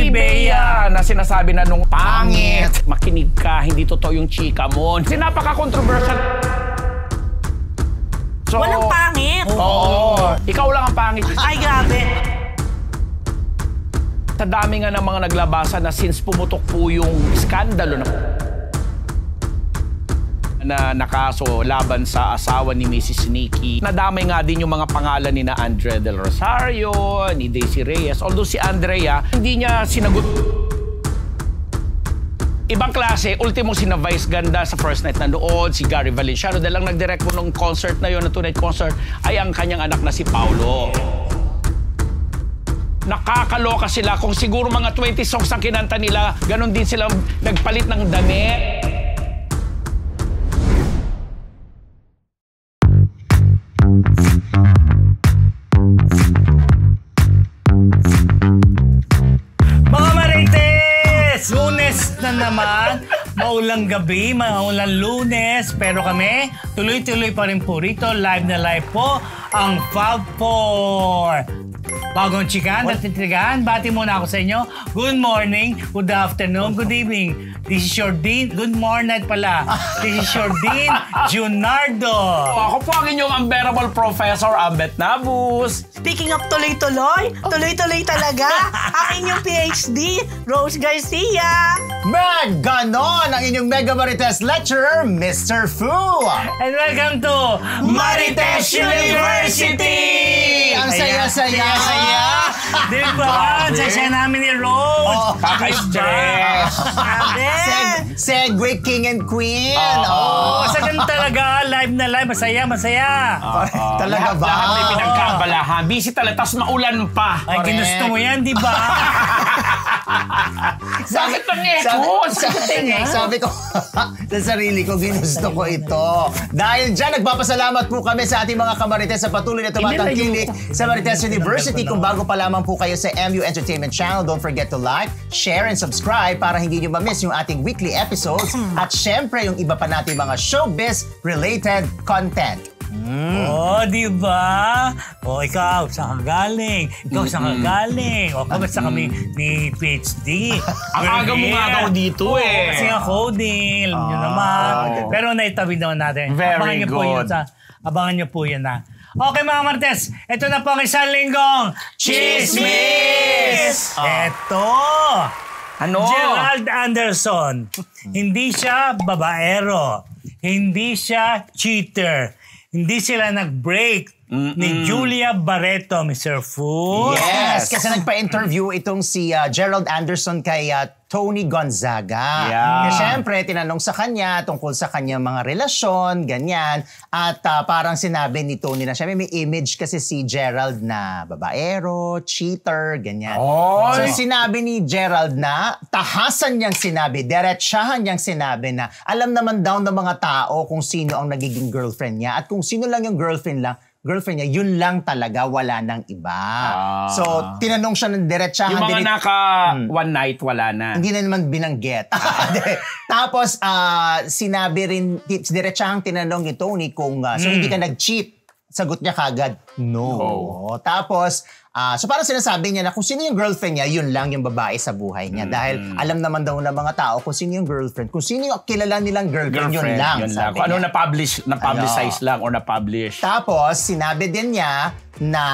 ni Bea na sinasabi na nung pangit. Makinig ka, hindi totoo yung chika mo. Napaka-controversial. So, walang pangit. Oo. Ikaw lang ang pangit. Ay, grabe. Sa dami nga ng mga naglabasan na since pumutok po yung skandalo na nakaso laban sa asawa ni Mrs. Nikki. Nadamay nga din yung mga pangalan ni na Andrea Del Rosario, ni Daisy Reyes. Although si Andrea, hindi niya sinagot. Ibang klase, ultimo si na Vice Ganda sa first night na noon, si Gary Valenciano, dahil lang nag-direct mo nung concert na yon, na two-night concert, ay ang kanyang anak na si Paulo. Nakakaloka sila kung siguro mga 20 songs ang kinanta nila, ganon din silang nagpalit ng damit. Mga Marites! Lunes na naman. Maulang gabi, maulang Lunes. Pero kami, tuloy-tuloy pa rin po rito. Live na live po ang Fab 4. Bagong chikan at titigan, bati muna ako sa inyo. Good morning, good afternoon, good evening. This is your Dean. Good morning pala. This is your Dean, Junardo. Ako po ang inyong unbearable professor, Ambet Nabus. Speaking of tuloy-tuloy, tuloy-tuloy talaga ang inyong PhD, Rose Garcia. Ganon ang inyong Mega Marites lecturer, Mr. Fu. And welcome to Marites University! Ang saya-saya. Diba? Saya namin ni Rose. Kaka-stress. Grabe. Segway King and Queen. Masagan talaga. Live na live. Masaya. Talaga ba? Lahat may pinagkabalahan. Busy talaga, tapos maulan pa. Ay, ginusto mo yan, di ba? Bakit nang-echo? Sabi ko sa sarili ko, ginusto ko ito. Dahil dyan, nagpapasalamat po kami sa ating mga kamarites sa patuloy na tumatangkilik sa Marites University. Kung bago pa lamang po kayo sa MU Entertainment Channel, don't forget to like, share, and subscribe para hindi nyo ma-miss yung ating weekly episodes at syempre yung iba pa natin mga showbiz-related content. Di ba? Ikaw, saan ka galing? Ikaw, saan ka galing? Kamusta kami ni PhD? Ang aga mo nga daw dito Kasi nga coding, alam nyo naman. Pero naitabi naman natin. Very good. Abangan nyo po yun na. Okay mga Martes, ito na po ang isang linggong Chismis! Ito! Ano? Gerald Anderson. Hindi siya babaero. Hindi siya cheater. Hindi sila nag-break ni Julia Barreto, Mr. Fu. Yes! Kasi nagpa-interview itong si Gerald Anderson kay Tony Gonzaga. Yeah. Kasi syempre, tinanong sa kanya tungkol sa kanyang mga relasyon, ganyan. At parang sinabi ni Tony na syempre may image kasi si Gerald na babaero, cheater, ganyan. So sinabi ni Gerald na tahasan niyang sinabi, diretsahan niyang sinabi na alam naman daw ng mga tao kung sino ang nagiging girlfriend niya at kung sino lang yung girlfriend niya, yun lang talaga, wala nang iba. So, tinanong siya ng diretsahan. Yung mga one night, wala na. Hindi na naman binanggit. Tapos, sinabi rin, diretsahang tinanong ni Tony kung, so hindi ka nag-cheat. Sagot niya kagad, no. Tapos, so parang sinasabi niya na kung sino yung girlfriend niya, yun lang yung babae sa buhay niya. Dahil alam naman daw ng mga tao kung sino yung girlfriend. Kung sino yung kilala nilang girlfriend, yun lang. Kung ano na-publicize lang or na-publish. Tapos, sinabi din niya na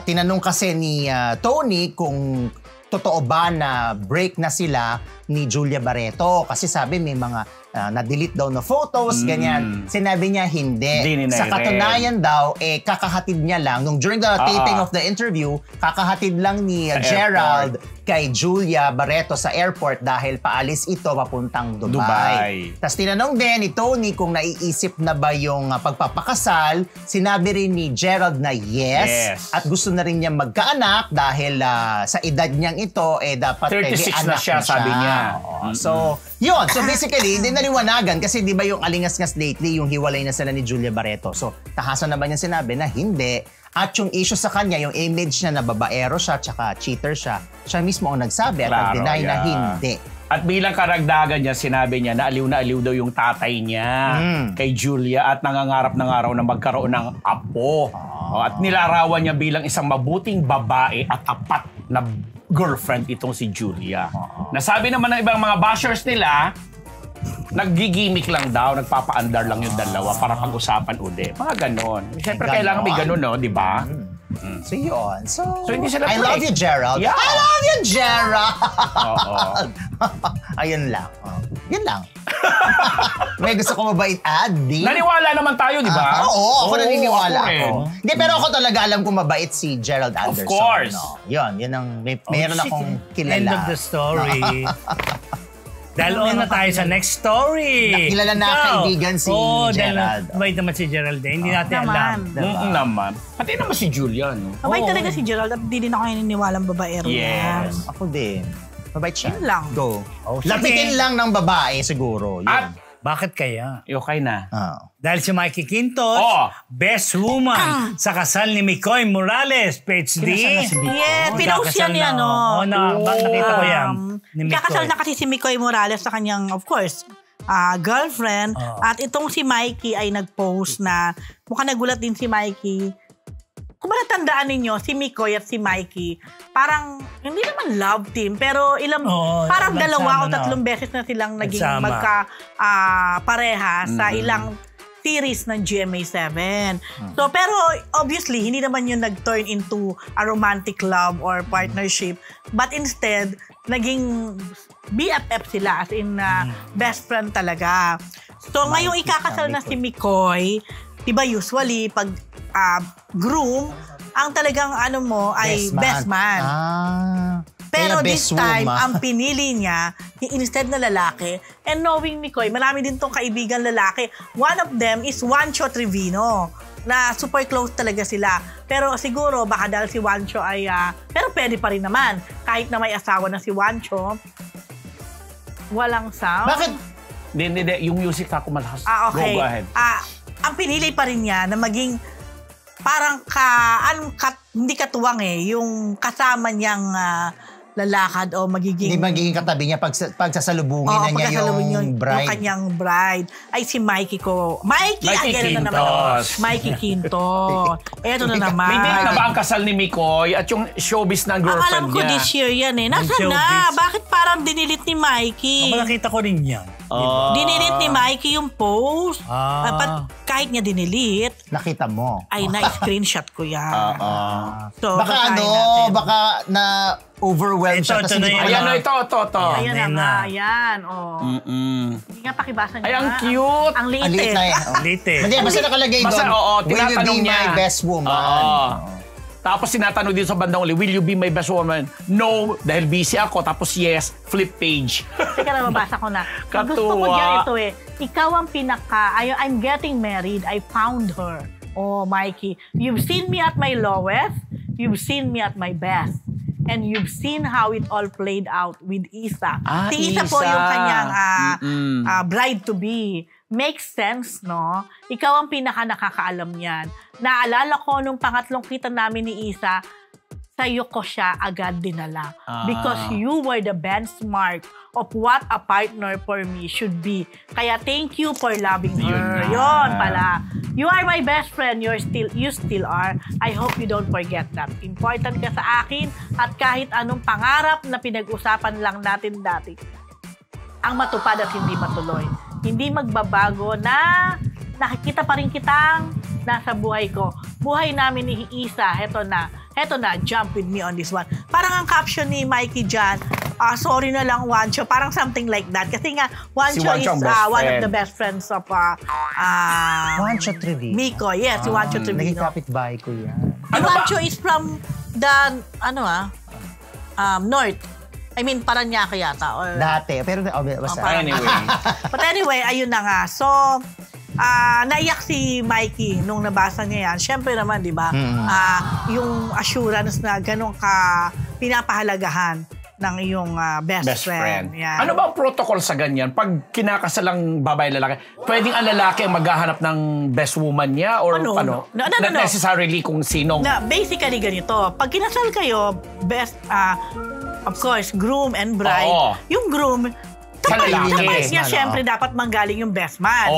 tinanong kasi ni Tony kung totoo ba na break na sila ni Julia Barreto. Kasi sabi may mga na-delete daw na photos, ganyan. Sinabi niya hindi. Sa katunayan daw, kakahatid niya lang. During the taping of the interview, kakahatid lang ni Gerald kay Julia Barreto sa airport dahil paalis ito papuntang Dubai. Tapos tinanong din ni Tony kung naiisip na ba yung pagpapakasal. Sinabi rin ni Gerald na yes. At gusto na rin niya magkaanak dahil sa edad niyang ito, dapat 36 na siya, sabi niya. So, yun. So basically, hindi naliwanagan kasi di ba yung alingas-ngas lately, yung hiwalay na sila ni Julia Barreto. So, tahasan na ba niya sinabi na hindi. At yung issue sa kanya, yung image niya na babaero siya tsaka cheater siya, siya mismo ang nagsabi at nag-deny na hindi. At bilang karagdagan niya, sinabi niya na aliw daw yung tatay niya kay Julia at nangangarap ng araw na magkaroon ng apo. At nilarawan niya bilang isang mabuting babae at tapat na girlfriend itong si Julia. Nasabi naman ng ibang mga bashers nila, naggigimik lang daw, nagpapaandar lang yung dalawa para pag-usapan uli. Mga ganon. Siyempre, Ganon. kailangan may ganon, no? Di ba? So yun. So hindi sila I love you, Gerald. Yeah. I love you, Gerald. Oo. Ayun lang. Yun lang. May gusto ko mabait, Adi. Naniwala naman tayo, di ba? Oo, ako naniniwala ako rin. ako. Hindi, pero ako talaga alam kung mabait si Gerald Anderson. course. No? Yun ang meron shit. akong kilala. End of the story. Dahil on na tayo sa next story. Kilala na Ikaw. kaibigan si Gerald. Mabait naman si Gerald. Hindi natin Naman. alam. Naman. Pati naman si Julia, no? Mabait Oo. talaga si Gerald at di din ako naniniwalang babaero Yes. yan. Ako din. Mabait siya. Yun lang. Go. Oh, sige. Lapitin lang ng babae siguro. Yun. At, Bakit kaya? okay na. Dahil si Mikey Quintos, Oh. best woman sa kasal ni Mikoy Morales, PhD. Yeah, pinost yan yan, no? Nakita ko yan. Ni Mikoy. Kakasal na kasi si Mikoy Morales sa kanyang, of course, girlfriend. At itong si Mikey ay nag-post na, mukhang nagulat din si Mikey. Kung matatandaan ninyo, si Mikoy at si Mikey, parang, hindi naman love team, pero parang dalawa o tatlong beses na silang naging pareha sa ilang series ng GMA7. So, pero obviously, hindi naman yun nag-turn into a romantic love or partnership. But instead, naging BFF sila, as in best friend talaga. So, ngayong ikakasal na si Mikoy, diba usually, pag groom, ang talagang ay best man. Pero this time, ang pinili niya, instead na lalaki, and knowing Mikoy, marami din tong kaibigan lalaki. One of them is Juancho Trevino, na super close talaga sila. Pero siguro, baka dahil si Juancho ay, pero pwede pa rin naman. Kahit na may asawa na si Juancho, walang sound. Bakit? Hindi. Yung music ako malakas. Okay. Go ahead. Ang pinili pa rin niya na maging parang hindi katuwang yung kasama niyang lalakad o magiging... Hindi magiging katabi niya pagsasalubungin na niya yung bride. Yung kanyang bride ay si Mikey ko. Mikey again na naman. Mikey Quintos. Eto na naman. May date na ba ang kasal ni Mikoy at yung showbiz ng girlfriend niya? Ang alam ko this year yan Nasaan na? Bakit parang dinilit ni Mikey? Nakita ko rin yan. Dinilit ni Mikey yung post. Kahit niya dinilit, Nakita mo. ay na-screenshot ko yan. So, Baka basahin natin. baka na overwhelmed siya. Ito na yan. Ayan, ito. Ayan na nga, ayan. Hindi nga pakibasa niya. Ay, ang cute. Ang liit Ang liit na Lite. Hindi, basta nakalagay Basta, doon. oo, Will you tinatanong be niya. my best woman? Tapos sinatanong din sa bandang uli, will you be my best woman? No, dahil busy ako. Tapos yes, flip page. Teka na, mabasa ko na. Katuwa. Gusto ko dyan ito Ikaw ang I'm getting married, I found her. Oh, Mikey. You've seen me at my lowest. You've seen me at my best. And you've seen how it all played out with Isa. Si Isa po yung kanyang bride-to-be. Makes sense, no? Ikaw ang pinaka-nakakaalam niyan. Naalala ko nung pangatlong kita namin ni Isa, sa'yo ko siya agad dinala. Because you were the benchmark of what a partner for me should be. Kaya thank you for loving her. Yun pala. You are my best friend. You still are. I hope you don't forget that. Important ka sa akin at kahit anong pangarap na pinag-usapan lang natin dati, ang matupad at hindi matuloy. Hindi magbabago na nakikita pa rin kitang nasa buhay ko. Buhay namin ni Isa, heto na, jump with me on this one. Parang ang caption ni Mikey dyan, sorry na lang, Juancho. Parang something like that. Kasi nga, Juancho is one of the best friends of Juancho Trevino. Miko. Yes, si Juancho Naging Trevino. kapitbahay ko yan. Juancho is from the, north. I mean, Paranaque yata. Or, Dati. Pero basta. Anyway. But anyway, ayun na nga. So, naiyak si Mikey nung nabasa niya yan. Siyempre naman, di ba? Yung assurance na ganun ka pinapahalagahan ng iyong best friend. Yan. Ano ba ang protocol sa ganyan? Pag kinakasalang babae lalaki, pwedeng ang lalaki ang maghahanap ng best woman niya? Or No. Not necessarily kung sinong... Basically, ganito. Pag kinasal kayo, of course, groom and bride. Yung groom, Sa lalaki. Tapos niya, syempre, dapat manggaling yung best man.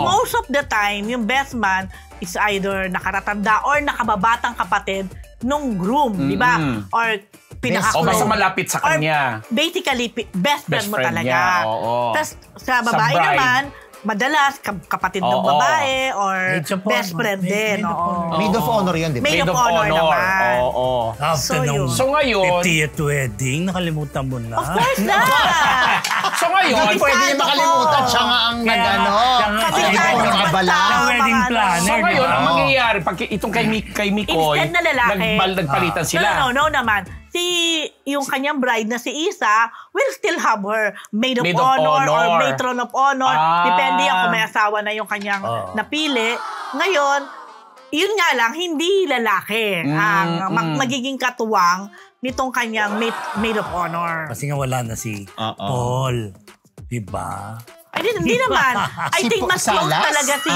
Most of the time, yung best man is either nakatatanda or nakababatang kapatid nung groom, di ba? Or O basta malapit sa kanya. Basically, best friend mo talaga. Niya, oo. Tapos sa babae bride. naman, madalas kapatid ng Oo. babae or Maid of best honor. friend din. Maid of Oo. honor. Maid of honor yun, di ba? Maid of honor naman. Oo. After So, nung yun. So ngayon, 50th wedding, nakalimutan mo na. Of course na! so ngayon, Hindi pwede niya makalimutan. Siya nga ang Kaya- nag-ano. siya nga- Kasi Ay, kahit mga abala. basta, wedding mga planner, so di ngayon, ba? ang mangyayari, pag itong kay Mikoy, Instead na lalaki. nagpalitan sila. No naman. Yung kanyang bride na si Isa will still have her maid of, Maid of honor, or honor. matron of honor. Ah. Depende yan kung may asawa na yung kanyang napili. Ngayon, yun nga lang, hindi lalaki ang magiging katuwang nitong kanyang maid of honor. Kasi nga wala na si Paul. Diba? Ay, hindi naman. I Si think mas close Salas? talaga si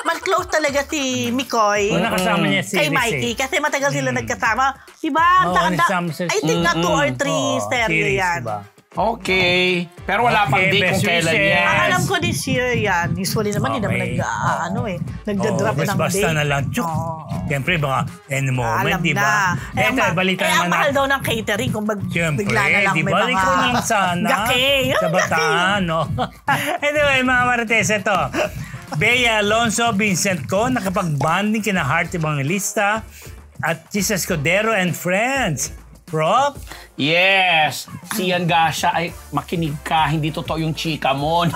mas close talaga si Mikoy Wala kasama niya kay series Mikey kasi matagal sila nagkasama. Diba? Oo, nagsama sila. I think na 2 or 3 serye yan. Diba? Okay. Pero wala pang Okay, date kung best kailan wishes. yan. Ang alam ko this year yan. Usually naman, hindi naman Okay. nagda-drop ng basta date. na lang. Tsuk. Oo. Siyempre, baka any moment, Alam di na. ba? Ito, balita ang naman mahal na. daw ng catering kung Siyempre, bigla na lang di may ba? mga... Ikaw na lang sana. Gake. Sa Bataan, no? Anyway, mga Marites, ito. Bea Alonso, Vincent Co, nakapag-bonding kina Heart Evangelista at Chisa Escudero and Friends. Prof? Yes. Si Ian Gasha, ay makinig ka. Hindi totoo yung chika mo.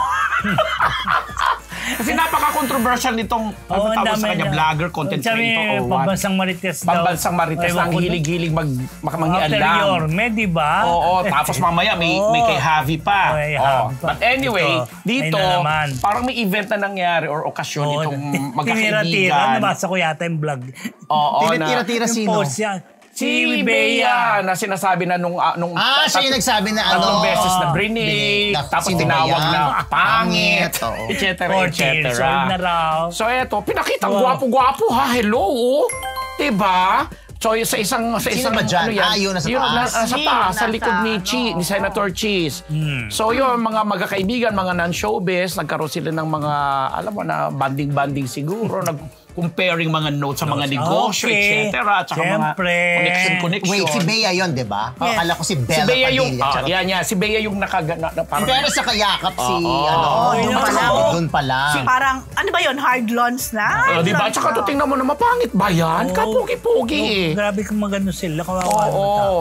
Kasi napaka-controversial nitong Oo, ang tawag sa dami kanya, na. vlogger, content Sabi, creator, or what. Pambansang Marites daw. Pambansang Marites Ewan lang ko hilig-hilig After mangialam. Yorme, di ba? Oo, tapos mamaya may kay Javi pa. May Oo. Javi pa. But anyway, Ito, dito, ayun na naman. parang may event na nangyari or okasyon Oo, itong Tinira-tira. magkakaibigan. Nabasa ko yata yung vlog. Oo, Tinitira-tira Yung sino? post yan. Si Bea na sinasabi na nung Siya yung nagsabi na tatlong ano. beses na brinig, tapos sino ba tinawag yan? na pangit, Oo. etc. 40 years old na raw. So eto, pinakita Wow. gwapo-gwapo ha, hello, diba? So sa isang ba dyan? ano yan? Yun, nasa Yun, taas. sa taas, sa Nasa, likod ni Senator Cheese. So yun, mga magkakaibigan, mga non-showbiz, nagkaroon sila ng mga, alam mo na, banding-banding siguro, comparing mga notes sa mga negosyo, Okay. etc. Tsaka mga Siyempre. connection. Wait, si Bea yun, di ba? Yes. Akala ko si Si Bella Bea yung, Padilla. yan, si Bea yung parang, Pero sa kayakap si, yun pala. doon pala. Parang, ano ba yun? Hard launch na? di ba? Tsaka to tingnan mo na mapangit ba yan? Kapugi-pugi eh. Grabe kung magano sila. Kawawa Oo. naman tao.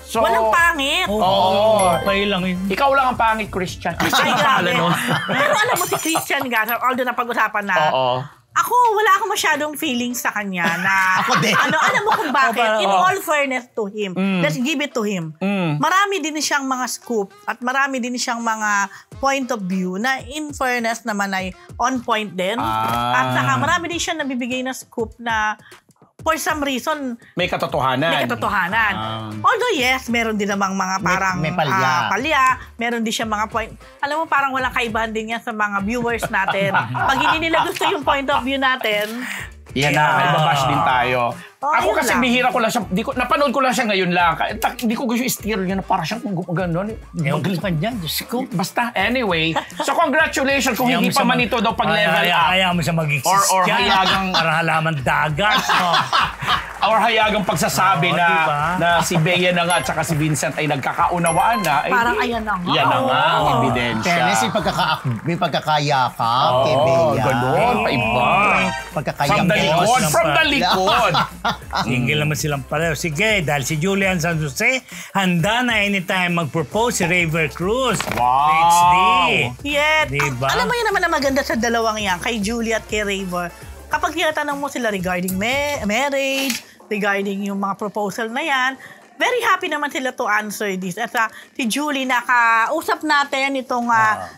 So, Walang pangit. Oo. Kayo lang yun. ikaw lang ang pangit, Christian. Ay, grabe. Alam mo? Pero alam mo si Christian Gasser, although napag-usapan na, Oo. ako, wala akong masyadong feelings sa kanya na... Ako din. Alam mo kung bakit? In Oo. all fairness to him, let's give it to him. Marami din siyang mga scoop at marami din siyang mga point of view na in fairness naman ay on point din. At saka marami din siyang nabibigay na scoop na for some reason, May katotohanan. may katotohanan. Although yes, meron din namang mga parang may palya. meron din siya mga point. Alam mo, parang walang kaibahan din yan sa mga viewers natin. Pag hindi nila gusto yung point of view natin, Yan na, ibabash din tayo. Ako yun kasi lang. bihira ko lang siya, napanood ko lang siya ngayon lang. Hindi ko gusto i-steer niya na para siyang gano'n. Ewan ko sa kanya, Diyos ko. Basta, anyway. So, congratulations kung hindi pa man ito daw pag-level up. Kaya mo siya mag-exist Or dyan. hayagang- Para halaman dagat. Or hayagang pagsasabi Oo, na diba? na si Bea na nga at saka si Vincent ay nagkakaunawaan na. Parang ayan na nga. Yan na nga, ang Oo. ebidensya. Fairness, may pagkakayakap kay Bea. Ganun, paiba. Pagkakayakap. From the likod, from the likod. Single naman silang pareho. Sige, dahil si Julian San Jose, handa na anytime mag-propose si Raver Cruz. Wow. HD. Yet, Diba? alam mo yun naman na maganda sa dalawang yan, kay Julie at kay Raver. Kapag tinatanong mo sila regarding marriage, regarding yung mga proposal na yan, very happy naman sila to answer this. At si Julie, nakausap natin itong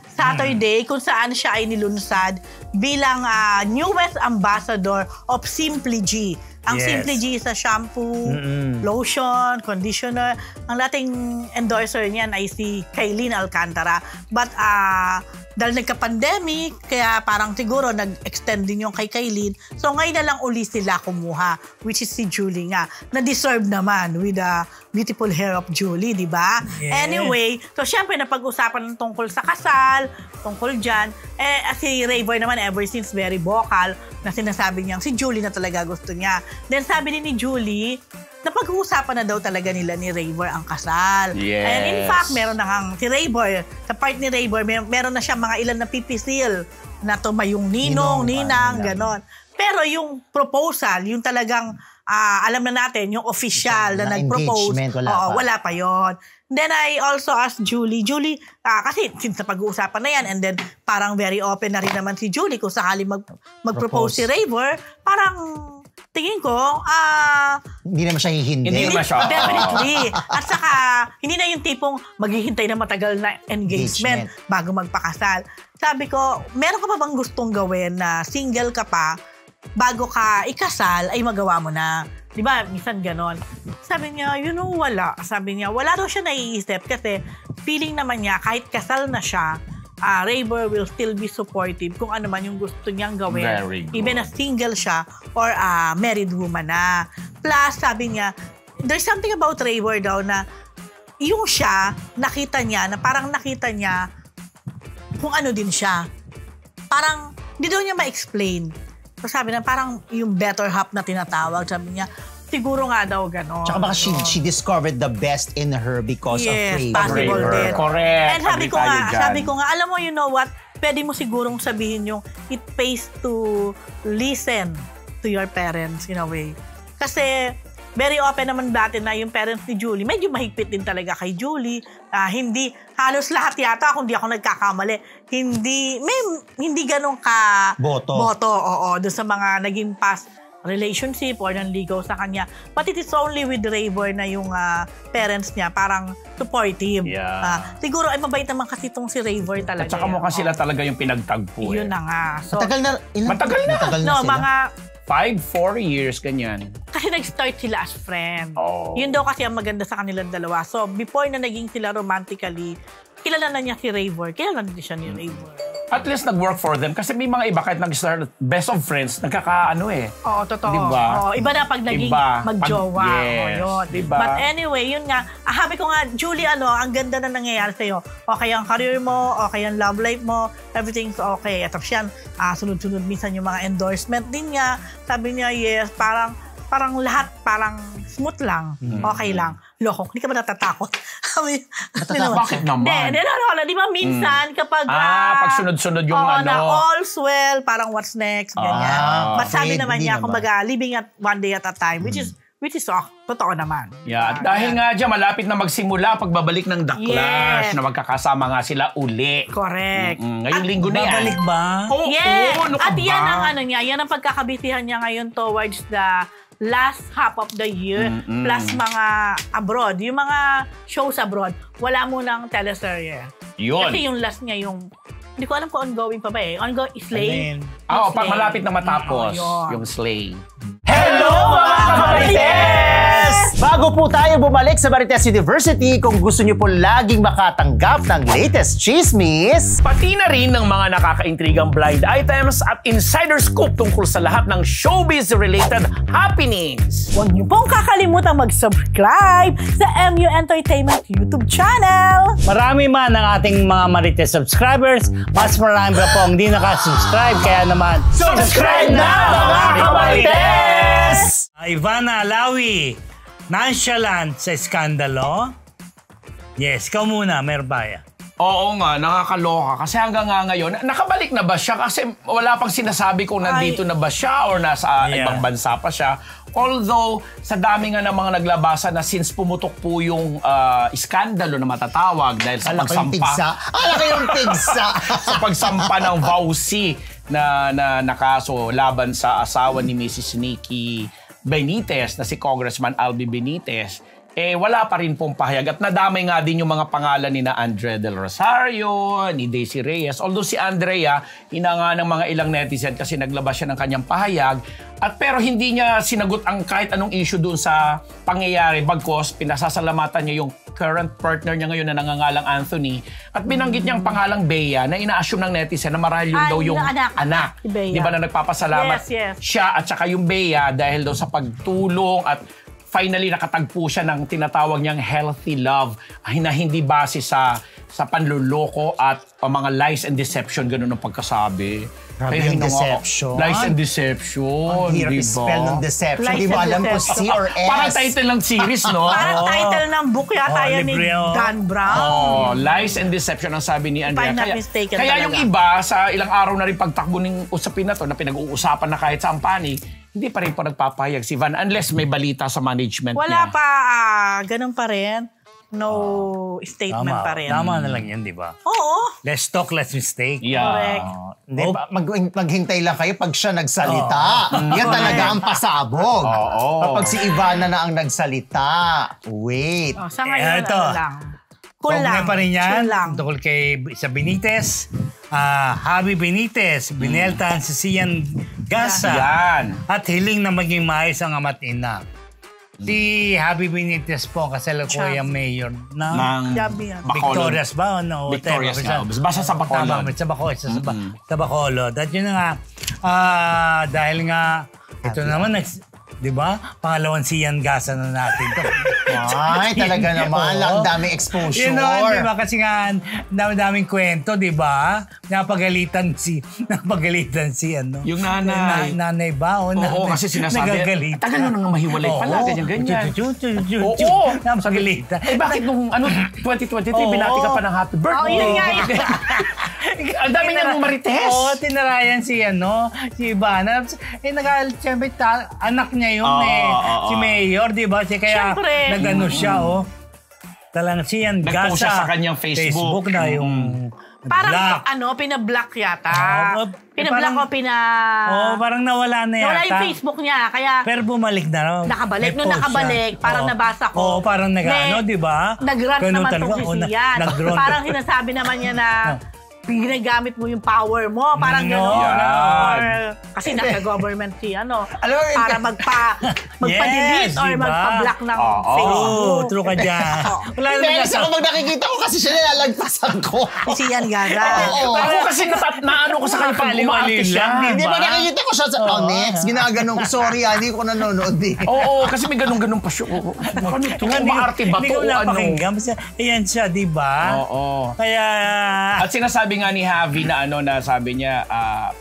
Saturday kung saan siya ay nilunsad bilang newest ambassador of Simply G. Ang Yes. Simply G is a shampoo, lotion, conditioner. Ang dating endorser niyan ay si Kailin Alcantara. But dahil nagka-pandemic, kaya parang siguro nag-extend din yung kay Kailin. So ngayon na lang uli sila kumuha, which is si Julie nga. Na-deserve naman with the beautiful hair of Julie, di ba? Yes. Anyway, so syempre napag-usapan ng tungkol sa kasal, tungkol dyan. Si Rayboy naman ever since very vocal na sinasabi niyang si Julie na talaga gusto niya. Then sabi ni Julie, napag-uusapan na daw talaga nila ni Rayboy ang kasal. Yes. And in fact, meron na kang si Rayboy, sa part ni Rayboy, meron na siya mga ilan na pipisil na tumayong ninang, ganon. Pero yung proposal, yung talagang alam na natin, yung official na nag-propose, wala pa yon. Then I also asked Julie, kasi since pag-uusapan na yan, and then parang very open na rin naman si Julie kung sakali mag-propose si Rayboy, parang tingin ko, hindi naman siya hihindi. Hindi naman siya. Definitely. At saka, hindi na yung tipong maghihintay na matagal na engagement bago magpakasal. Sabi ko, meron ka pa bang gustong gawin na single ka pa, bago ka ikasal, ay magawa mo na. Di ba? Minsan ganon. Sabi niya, wala. Sabi niya, wala daw siya naiisip kasi feeling naman niya, kahit kasal na siya, Rayboy will still be supportive kung ano man yung gusto niyang gawin. Very good. Even na single siya or married woman na. Plus, sabi niya, there's something about Rayboy daw na yung siya, nakita niya kung ano din siya. Parang, di daw niya ma-explain. So sabi na parang yung better half na tinatawag, sabi niya, siguro nga daw gano'n. Tsaka baka she discovered the best in her because of Rayboy. Yes, possible din. Correct. And sabi ko nga, alam mo, you know what, pwede mo sigurong sabihin yung it pays to listen to your parents in a way. Kasi very open naman dati na yung parents ni Julie, medyo mahigpit din talaga kay Julie. Hindi, halos lahat yata, kung di ako nagkakamali, hindi ganun ka boto, oo, doon sa mga naging past relationship or nanligaw sa kanya. But it is only with Rayboy na yung parents niya parang supportive. Yeah. Siguro ay mabait naman kasi itong si Rayboy talaga. At saka mukhang sila talaga yung pinagtagpo. Yun na nga. So, matagal na no, sila? mga 5-4 years, ganyan. kasi nag-start sila as friend. Oh. Yun daw kasi ang maganda sa kanilang dalawa. So, before na naging sila romantically, kilala na niya si Rayboy. Kilala na din siya ni Rayboy. At least nag-work for them. Kasi may mga iba, kahit nag-start best of friends, nagkakaano eh. Oo, totoo. Diba? Oo, iba na pag naging magjowa. Yes. Yun. Diba? But anyway, yun nga. Habi ko nga, Julie, ang ganda na nangyayari sa'yo. Okay ang career mo, okay ang love life mo, everything's okay. At tapos yan, sunod-sunod minsan yung mga endorsement din niya. Sabi niya, yes, parang lahat, parang smooth lang. Okay lang. Loko, hindi ka ba natatakot? Bakit naman? Di ba minsan kapag... pag sunod-sunod yung na all's well, parang what's next, ganyan. But sabi naman niya, kumbaga, living at one day at a time, which is totoo naman. Yeah, at dahil nga dyan, malapit na magsimula pagbabalik ng The Clash, Yes. na magkakasama nga sila uli. Correct. Ngayong linggo na yan. Babalik ba? Oo, Yes. ano ka At yan ba? ang yan ang pagkakabisihan niya ngayon towards the last half of the year, plus mga abroad. Yung mga shows abroad, wala mo ng teleserye. Yun. Kasi yung last niya hindi ko alam kung ongoing pa ba eh. Ongoing, Slay. Pag malapit na matapos, yung Slay. Hello mga Marites! Bago po tayo bumalik sa Marites University, kung gusto niyo po laging makatanggap ng latest chismis, Pati na rin ng mga nakakaintrigang blind items at insider scoop tungkol sa lahat ng showbiz-related happenings. Huwag niyo pong kakalimutan mag-subscribe sa MU Entertainment YouTube channel. Marami man ang ating mga Marites subscribers, mas marami pa po ang hindi nakasubscribe. Kaya naman, subscribe na mga Marites! Ivana Alawi, nonchalant sa skandalo? Yes, ikaw muna, Merbaya. Oo nga, nakakaloka. Kasi hanggang nga ngayon, nakabalik na ba siya? Kasi wala pang sinasabi kung nandito na ba siya or nasa ibang bansa pa siya. Although, sa dami nga ng mga naglabasan na since pumutok po yung iskandalo na matatawag dahil sa pagsampa. Kayong pigsa! Sa pagsampa ng vowsy na nakaso laban sa asawa ni Mrs. Nikki Benitez na si Congressman Albi Benitez. Wala pa rin pong pahayag. At nadamay nga din yung mga pangalan ni na Andrea Del Rosario, ni Daisy Reyes. Although si Andrea, hinanga ng mga ilang netizen kasi naglabas siya ng kanyang pahayag. Pero hindi niya sinagot ang kahit anong issue doon sa pangyayari. Bagkos, pinasasalamatan niya yung current partner niya ngayon na nangangalang Anthony. At binanggit niya ang pangalang Bea na ina-assume ng netizen na marahil yun daw yung anak. Si Bea. Di ba na nagpapasalamat Yes. siya at saka yung Bea dahil daw sa pagtulong at finally nakatagpo siya ng tinatawag niyang healthy love na hindi base sa panluloko at mga lies and deception, ganun ang pagkasabi. Grabe yung deception. Lies and deception. Ang hirap diba? i-spell ng deception. Lies Di mo and alam kung C or S. Parang title ng series, no? Parang title ng book yata yan ni libre, Dan Brown. Lies and deception ang sabi ni Andrea. I'm not mistaken kaya talaga. yung iba, sa ilang araw na rin pagtakbo ng usapin na to, na pinag-uusapan na kahit sa panig, hindi pa rin po nagpapahayag si Van unless may balita sa management Wala niya. pa, ganun pa rin. No statement pa rin. Tama na lang yan, di ba? Oo. Less talk, less mistake. Yeah. Correct. Hindi, maghintay lang kayo pag siya nagsalita. Yan talaga ang pasabog. Kapag si Ivana na ang nagsalita. Wait. Oh, sa ngayon, Eto. ano lang. Cool lang. pa rin yan. Chill lang. Tungkol kay sa Benitez. Javi Benitez, bineltahan si Sian Gasa. Yan. At hiling na maging maayos ang ama't ina. Si Javi Benitez po, kasalukuyang mayor ng Gabi yan. Bacolod. Victorias ba? No, Victorias whatever. nga. Basta sa Bacolod. Sa Bacolod. At yun na nga, dahil nga, ito naman, di ba? Pangalawang Sian Gasa na natin to. Ay, talaga naman. Oo. Ang daming exposure. Yun naman, di ba? Kasi nga, daming kwento, di ba? Napagalitan si ano? Yung nanay. Nanay ba? Oo, kasi sinasabi, nagagalitan. tagal na nang mahiwalay pala, ganyan. Oo. Napagalitan. Bakit nung 2023, binati ka pa ng happy birthday? Oh, yun nga yun. Ang dami niyang marites. Oo, tinarayan si Ivana. Siyempre, anak niya yun si Mayor, di ba? Kaya Siyempre. nag-ano siya, Talang Sian Nag-post Gasa. siya sa kanyang Facebook. na yung Parang black. pinablock yata. Pinablock o parang nawala na yata. Nawala yung Facebook niya, kaya Pero bumalik na. nakabalik. May Nung post nakabalik, siya. parang nabasa ko. Oo, parang nag-ano, di ba? Nag-rant Ganun naman talaga. tong si Sian. Nag-rant. Parang sinasabi naman niya na ginagamit mo yung power mo. Parang No. gano'n. Yan. Kasi nasa government si Alam mo, para magpa-delete Yes, or diba? magpa-block ng Oo, Facebook. true ka dyan. Wala Hindi, naman kasi kapag nakikita ko kasi siya nilalagpasan ko. Si Sian Gaga. Oo. Ako kasi naano ko sa kanya pag umaarte siya. Hindi Diba? ba nakikita ko siya sa next? Ginaganon ko. Sorry, hindi ko nanonood eh. Oo, kasi may ganun-ganun pa siya. Ano ito? Umaarte ba Hindi to ko o ano? napakinggan. Basta, ayan siya, di ba? Oo. Kaya, At sinasabi nga ni Javi na sabi niya,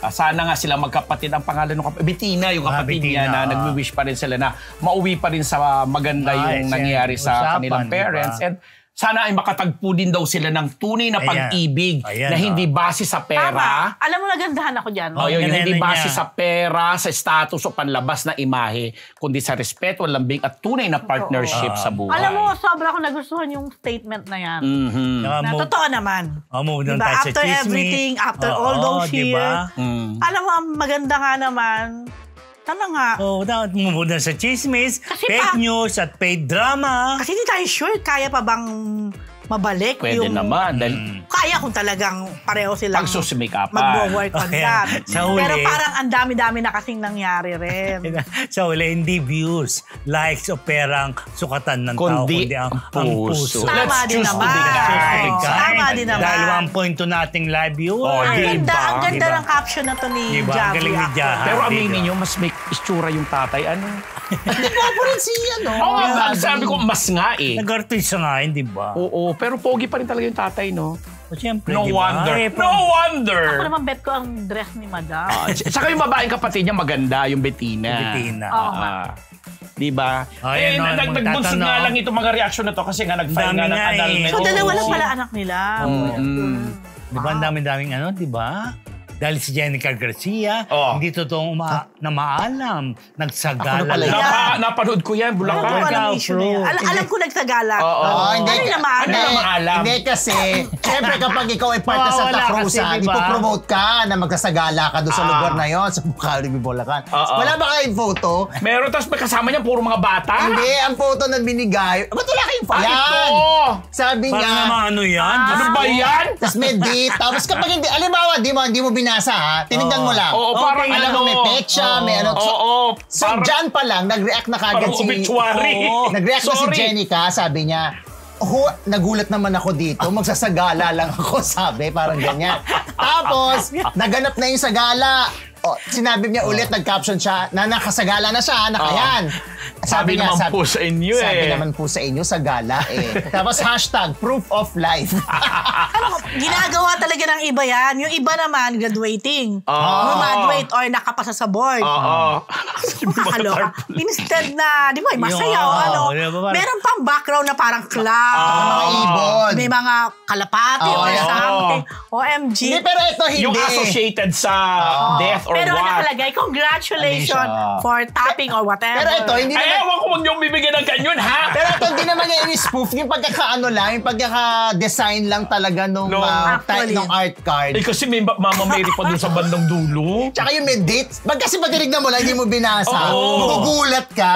sana nga sila magkapatid. Ang pangalan ng Bettina, yung kapatid niya, Bettina, na nagwi-wish pa rin sila na mauwi pa rin sa maganda yung nangyayari sa kanilang parents. Diba? And sana ay makatagpo din daw sila ng tunay na pag-ibig na hindi base sa pera. Tama. Alam mo, nagandahan ako dyan. Yung hindi Ganun base niya. sa pera, sa status o panlabas na imahe, kundi sa respeto, lambing at tunay na partnership sa buhay. Alam mo, sobra ko nagustuhan yung statement na yan. Na totoo naman. move doon Diba? tayo sa After chismis. everything, after all those years, alam mo, ang maganda nga naman, tama nga. Move doon sa chismis, Kasi fake news at paid drama. Kasi hindi tayo sure, kaya pa bang mabalik Pwede yung... naman. Dahil Kaya kung talagang pareho silang pagsusumikapan. mag-work on Okay. that. Sa huli- Pero parang ang dami-dami na kasing nangyari rin. Sa uli, hindi views, likes o perang sukatan ng tao, Kundi kundi ang ang puso. puso. Tama Let's din choose to naman. be kind. Tama din naman. Dahil 1.2 nating live viewers. Ang Diba? ganda, ang ganda Diba? ng caption na to ni Diba? Ang Javi. galing ni Javi. Pero Diba? aminin nyo, mas may istura yung tatay. Ano? Gwapo rin siya, no? Oo, sabi ko, mas nga eh. Nag-artista nga yun, di ba? Oo, pero pogi pa rin talaga yung tatay, no? O siyempre, No di ba? wonder. Eh, No wonder! Ako naman bet ko ang dress ni Madam. Saka yung babaeng kapatid niya maganda, yung Bettina. Bettina. Di ba? Ayan, Nagbunsod magtatanong. nga lang itong mga reaction na to kasi nga nag-file Dami nga ng nga eh. annulment. So, dalawa lang Oo. pala anak nila. Di ba? Ang dami-daming ano, di ba? Dahil si Jenica Garcia, Oh. hindi totoong na maalam. Nagsagala Ako na pala lang. Napanood ko yan, Alam ko Bulacan. anong issue na yan. Alam ko nagsagala. Oo. Hindi, Ano na maalam? Ano na maalam? Hindi kasi, syempre kapag ikaw ay part ng Santa Wala Cruz, kasi, diba? ipopromote ka na magsasagala ka doon sa lugar na yon sa Bukhari, Bulacan. Oo. Wala ba kayong photo? Meron, tapos may kasama niya, puro mga bata. Hindi, ang photo na binigay. Ba't wala kayong Ah, yan? ito! Sabi Parang niya, naman ano yan? Ano ba yan? tapos may date. Tapos kapag hindi, alimbawa, hindi mo binasa ha, tinignan mo lang. Oo, parang Alam mo, may petsa, may ano. Oo, So, dyan pa lang, nag-react na kagad parang si... obituary. Oo. Nag-react na si Sorry. Jenica, sabi niya, nagulat naman ako dito, magsasagala lang ako, sabi, parang ganyan. Tapos, naganap na yung sagala. Sinabi niya ulit, nag-caption siya, na nakasagala na siya, nakayan. Sabi naman po sa inyo Sabi naman po sa inyo sa gala Tapos hashtag, proof of life. Ginagawa talaga ng iba yan. Yung iba naman, graduating. Graduate or nakapasa sa board. Kakaloka. Instead na, di ba, masayaw, meron pang background na parang club. Mga ibon. May mga kalapati or something. OMG. Hindi, pero ito hindi. Yung associated sa death or pero what. Pero nakalagay, congratulations for tapping or whatever. Pero ito, hindi naman. Ay, ewan ko, huwag niyong bibigyan ng ganyan, ha? Pero ito, hindi naman niya in-spoof. Yung pagkakaano lang, yung pagkaka-design lang talaga nung art card. Kasi may Mama Mary pa dun sa bandang dulo. Tsaka yung may date. Kasi madirignan mo lang, hindi mo binasa. Magugulat ka.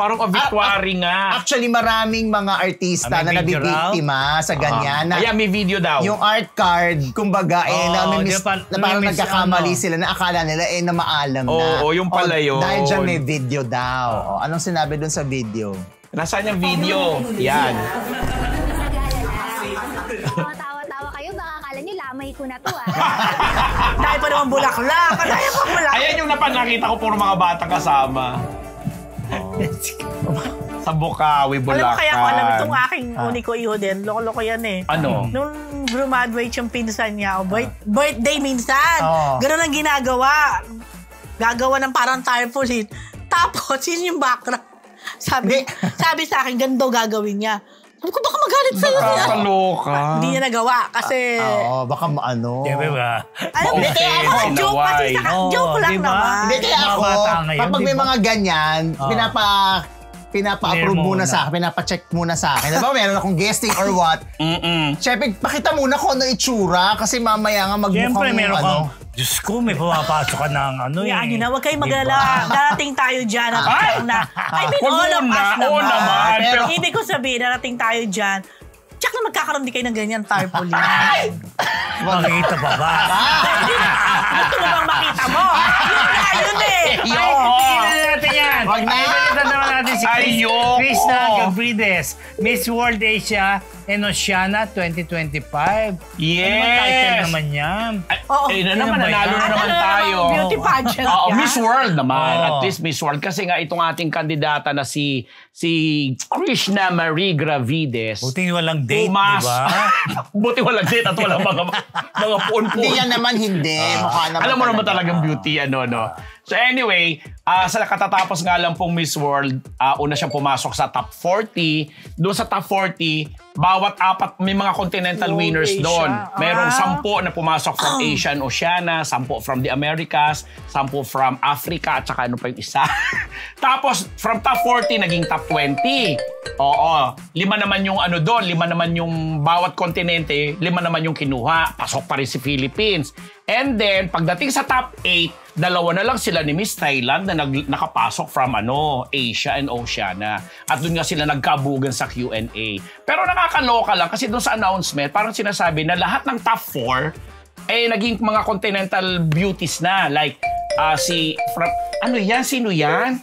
Parang obituary nga. Actually, maraming mga artista na nabibiktima sa ganyan. Kaya may video daw. Yung art card, kumbaga, na parang nagkakamali sila na akala nila na maalam na. Oo, yung pala yun. Dahil dyan may video daw. Anong sinabi dun sa video? Nasaan yung video? Yan. Tawa-tawa kayo, baka akala nyo lamay ko na to Dahil pa naman bulaklak. Ayan yung nakita ko, puro mga bata kasama. Sa Bukawi, Bulacan. Alam mo kaya ko, alam itong aking uniko iho din. Loko-loko yan Ano? Nung graduate yung pinsan niya, birthday minsan. Ganun ang ginagawa. Gagawa ng parang tarpaulin. Tapos, yun yung background. Sabi sa akin, ganito gagawin niya. Sabi ko, baka magalit sa'yo niya. Nakakaloka. Hindi niya nagawa kasi... baka ano. Diba ba? Alam mo, kaya ako, joke kasi joke lang naman. Hindi, kaya ako, kapag may mga ganyan, pinapa-approve muna sa akin, pinapa-check muna sa akin. Diba, meron akong guesting or what? Siyempre, pakita muna ko ano itsura kasi mamaya nga magmukhang siyempre, meron kang, Diyos ko, may pumapasok ka ng Huwag kayong magalala. Darating tayo dyan. I mean, all of us naman. Pero hindi ko sabihin, darating tayo dyan. Tsak na magkakaroon di kayo ng ganyan tarpaulin. Makita pa ba? Gusto mo bang makita mo? Yun natin yan. Wag na. Ibalita naman natin si Krishna Gavrides, Miss World Asia and Oceania 2025. Yes! Ano bang title naman yan? Nanalo na naman tayo. Beauty pageant. Miss World naman. At least Miss World. Kasi nga itong ating kandidata na si Krishna Marie Gravides. Buti walang date, di ba? Buti walang date at walang mga puon-puon. Hindi yan naman, hindi. Alam mo naman talagang beauty, no? So anyway, sa katatapos nga lang pong Miss World, una siyang pumasok sa top 40. Doon sa top 40, bawat apat, may mga continental winners doon. Merong 10 na pumasok from Asia and Oceania, 10 from the Americas, 10 from Africa, at saka ano pa yung isa. Tapos, from top 40, naging top 20. Oo. 5 naman yung doon, 5 naman yung bawat kontinente, 5 naman yung kinuha. Pasok pa rin si Philippines. And then, pagdating sa top 8, 2 na lang sila ni Miss Thailand na nakapasok from Asia and Oceania. At doon nga sila nagkabugan sa Q&A. Pero nakakaloka lang kasi doon sa announcement, parang sinasabi na lahat ng top 4 naging mga continental beauties na. Like, sino yan?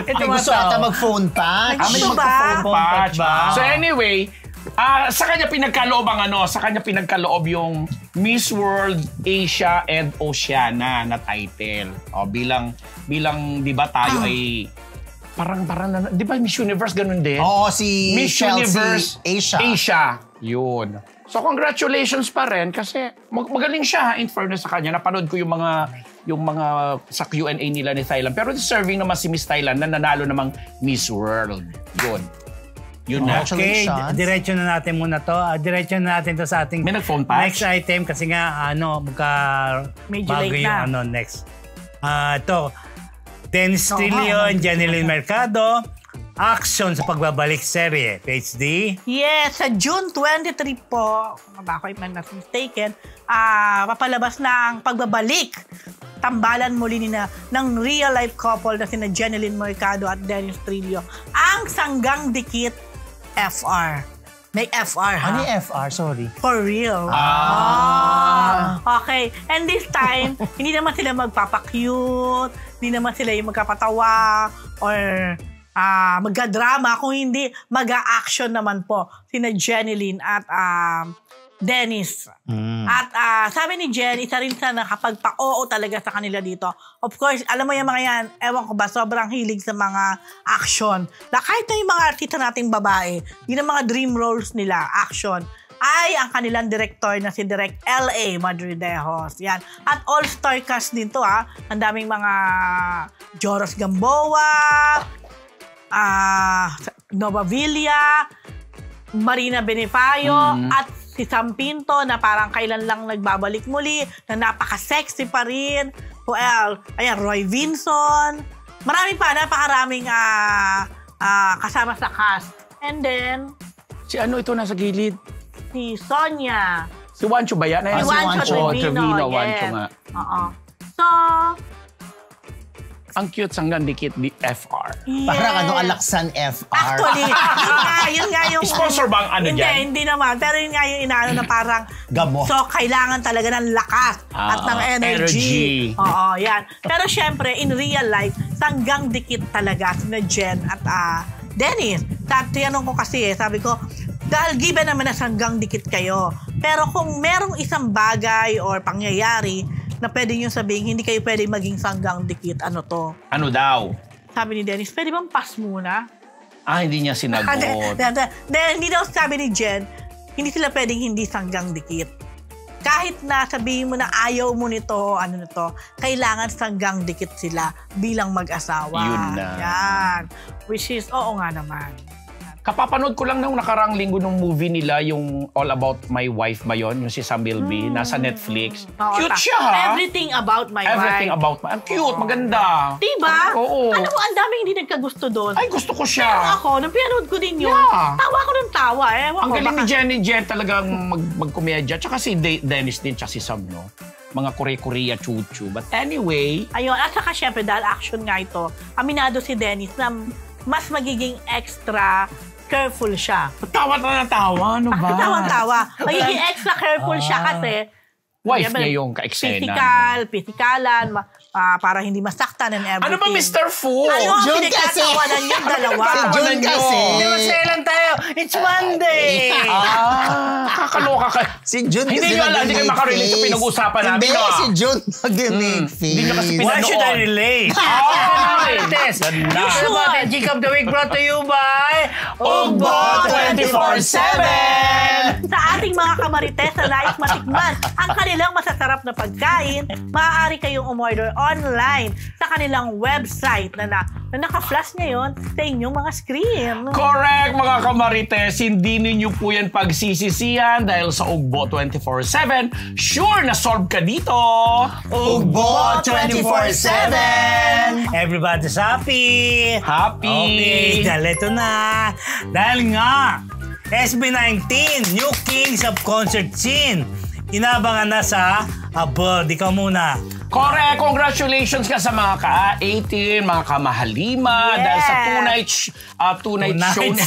Ito gusto ata mag-phone patch. Mag-phone patch. So anyway, sa kanya pinagkaloob yung Miss World Asia and Oceania na title. Bilang 'di ba tayo ay parang 'di ba Miss Universe ganun din? Oo, si Miss Universe Asia. Yun. So congratulations pa rin kasi magaling siya in fairness sa kanya. Napanood ko yung mga sa Q&A nila ni Thailand. Pero deserving naman si Miss Thailand na nanalo namang Miss World. Yun na. Okay, diretso na natin muna to. Diretso na natin to sa ating may nag-phone patch? Next item kasi nga bago yung next. Ito, Dennis Trillo and Janeline Mercado. Action sa pagbabalik serye. Page D. Yes, sa June 23 po, baka if I'm not mistaken, papalabas na ang pagbabalik. Tambalan muli ng real-life couple na sina Janeline Mercado at Dennis Trillo. Ang Sanggang Dikit FR. May FR, ha? Ano yung FR? Sorry. For real. Okay. And this time, hindi naman sila magpapakute, hindi naman sila yung magkapatawa, or magka-drama, kung hindi mag-a-action naman po sina Janeline at Dennis. At sabi ni Jen, isa rin sa nakapagpa-oo talaga sa kanila dito. Of course, alam mo yung mga yan, ewan ko ba, sobrang hilig sa mga action. Na kahit na yung mga artista nating babae, yun ang mga dream roles nila, action, ay ang kanilang director na si Direk L.A. Madridejos. Yan. At all-star cast din to ha. Ang daming mga Joros Gamboa, Nova Villa, Marina Benefayo, at si Sam Pinto na parang kailan lang nagbabalik muli, na napaka-sexy pa rin. Well, ayan, Roy Vinson. Marami pa, napakaraming kasama sa cast. And then, Si ano ito nasa gilid? si Sonia. Si Juancho ba yan? Si Juancho Trevino. Juancho Yes. nga. Oo. So, Ang cute sanggang dikit di FR. yes. Parang Alaksan FR. Actually, yun nga yung... Sponsor ba ang ano dyan? Hindi naman. Pero yun nga yung inaano na parang... Gamot. So, kailangan talaga ng lakas at ng energy. Oo, yan. Pero syempre, in real life, sanggang dikit talaga sina Jen at Dennis. Tinanong ko kasi sabi ko, dahil given naman na sanggang dikit kayo, pero kung merong isang bagay or pangyayari na pwede nyo sabihin, hindi kayo pwede maging sanggang dikit, ano to? Ano daw? Sabi ni Dennis, pwede bang pass muna? Hindi niya sinagot. Hindi daw sabi ni Jen, hindi sila pwedeng hindi sanggang dikit. Kahit na sabihin mo na ayaw mo nito, ano nito, kailangan sanggang dikit sila bilang mag-asawa. Yun na. Yan. Which is, oo nga naman. Kapapanood ko lang nung nakarang linggo nung movie nila, yung All About My Wife ba yun? Yung si Sam Milby, nasa Netflix. Oo, Cute siya, ha? Everything About My Everything Wife. About My... Ang cute, maganda. Diba? Oo. Alam mo, ang daming hindi nagkagusto doon. Ay, gusto ko Pero siya. ako, nung pinanood ko din yun, Yeah. tawa ko ng tawa. Ang galing ni Jenny Jen talagang magkomedya. Tsaka si Dennis din, tsaka si Sam, no? Mga Korea-Korea, chuchu. But anyway... Ayun, at saka syempre, dahil action nga ito, aminado si Dennis na mas magiging extra careful siya. Tawa na tawa, ano ba? Tawa-tawa. Magiging extra careful siya kasi Wife niya yung ka-eksena. Pisikalan, para hindi masaktan and everything. Ano ba, Mr. Fu? Ano ang Jun kasi. pinagtatawanan yung dalawa? Si Jun kasi. Di ba sailan tayo? It's Monday! Kakaloka ka. Si Jun kasi Hindi nyo alam, hindi kayo makarelate sa pinag-usapan namin. Hindi, no? si Jun nag-make face. Hindi nyo kasi Why pinanood. should I relate? Marites! Ganda. Ano ba? The Geek of the Week brought to you by Ugbo 24/7! Sa ating mga kamarites na nais matikman ang kanilang masasarap na pagkain, maaari kayong umorder online sa kanilang website na naka-flash ngayon sa inyong mga screen. Correct, mga kamarites. Hindi ninyo po yan pagsisisihan dahil sa Ugbo 24/7, sure na solve ka dito. Ugbo 24/7! Everybody's happy! Happy! Okay, dahil ito na. Dahil nga, SB19, New Kings of Concert Scene. Inabangan na sa abroad. Ikaw muna. Correct! Congratulations ka sa mga ka-18, mga kamahalima, Yes. dahil sa two-night show na.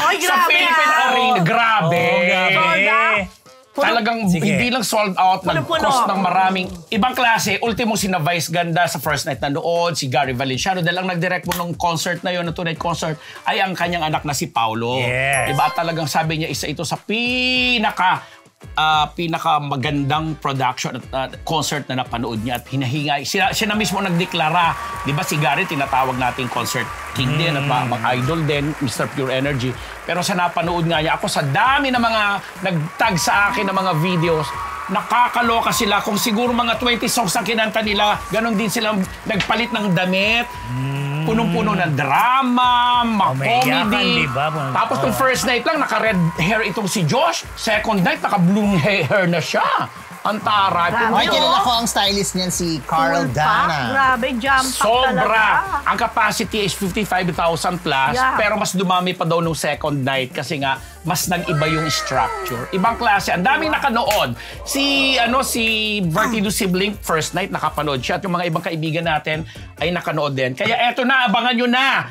Oy, Sa grabe, Philippine ah. Arena. Grabe! Oh, grabe. Sold out. Talagang Sige. hindi lang sold out, Puno-puno. nag-cost ng maraming ibang klase. Ultimo si na Vice Ganda sa first night na noon, si Gary Valenciano, dahil ang nag-direct mo ng concert na yun, na two-night concert, ay ang kanyang anak na si Paulo. Yes. Diba? At talagang sabi niya, isa ito sa pinaka magandang production at concert na napanood niya at hinahinga. Siya na mismo nagdeklara. Di ba si Gary, tinatawag nating concert king din at mag-idol din, Mr. Pure Energy. Pero sa napanood nga niya, ako sa dami na mga nag-tag sa akin ng mga videos, nakakaloka sila. Kung siguro mga 20 songs ang kinanta nila, ganon din silang nagpalit ng damit. Punong-puno ng drama, Umiiyakan, comedy. diba? Tapos nung first night lang, naka-red hair itong si Josh. Second night, naka-blue hair na siya. Ang taray. Grabe. Ay, kilala ko ang stylist niyan, si Carl Full pack. Dana. Grabe, jam pack Sobra. talaga. Ang capacity is 55,000 plus, Yeah. pero mas dumami pa daw nung second night kasi nga mas nag-iba yung structure. Ibang klase. Ang daming nakanood. Si Vertido Sibling, first night nakapanood siya at yung mga ibang kaibigan natin ay nakanood din. Kaya eto na, abangan nyo na.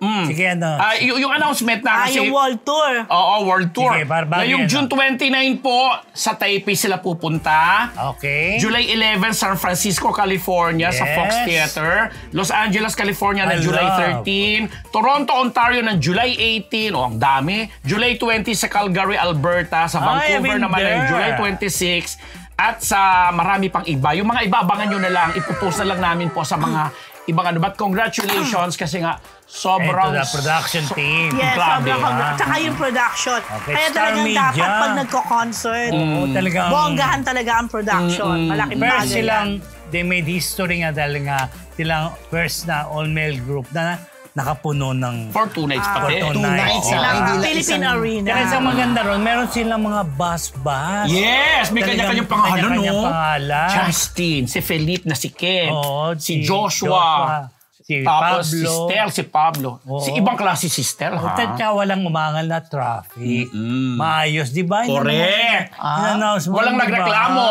Sige, ano? Yung announcement na kasi... Yung world tour. Oo, world tour. Sige, Ngayong June 29 po, sa Taipei sila pupunta. Okay. July 11, San Francisco, California sa Yes. Fox Theater. Los Angeles, California ng I July love. 13. Toronto, Ontario ng July 18. Ang dami. July 20 sa Calgary, Alberta. Sa I've Vancouver been naman ng there. July 26. At sa marami pang iba. Yung mga iba, abangan nyo na lang. Ipopost na lang namin po sa mga ibang ano. But congratulations kasi nga sobrang... And to the production team. Yes, Grabe, sobrang ha? congrats. Tsaka yung production. Okay, Kaya Star talagang Media. dapat pag nagko-concert, Oo, talagang... bonggahan talaga ang production. Malaking First bagay silang, yan. they made history nga dahil nga silang first na all-male group na nakapuno ng... For 2 nights pa din. 2 nights. Oo. Ng Hindi lang Philippine isang- Arena. Kaya isang maganda ron, meron silang mga bus-bus. Yes! May kanya-kanyang pangalan, kanya-kanyang no? pangalan. Justin, si Felipe na si Ken, Oo, si Joshua, si tapos si Pablo. Stel, si Pablo. Oo. Si ibang klase si Stel, ha? At saka walang umangal na traffic. Maayos, di ba? Correct. In-announce mo, Walang di ba? nagreklamo.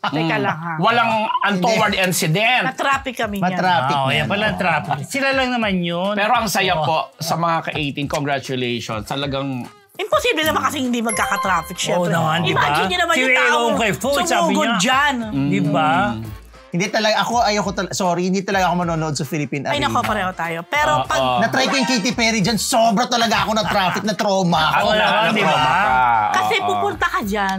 Teka lang ha. Walang untoward incident. Na-traffic kami niyan. Matraffic Oo, na. yan pala traffic. Sila lang naman yun. Pero ang saya po sa mga ka-18, congratulations. Talagang Imposible naman kasi hindi magkaka-traffic, syempre. naman, di ba? Imagine nyo naman Si yung Ray tao Kay Fu, sabi sumugod niya. dyan. Di ba? Hindi talaga, hindi talaga ako manonood sa Philippine Ay Arena. nako, pareho tayo. Pero pag... Na-try ko yung Katy Perry dyan, sobra talaga ako na traffic, na trauma ako. Oo naman, di ba? Kasi pupunta ka dyan,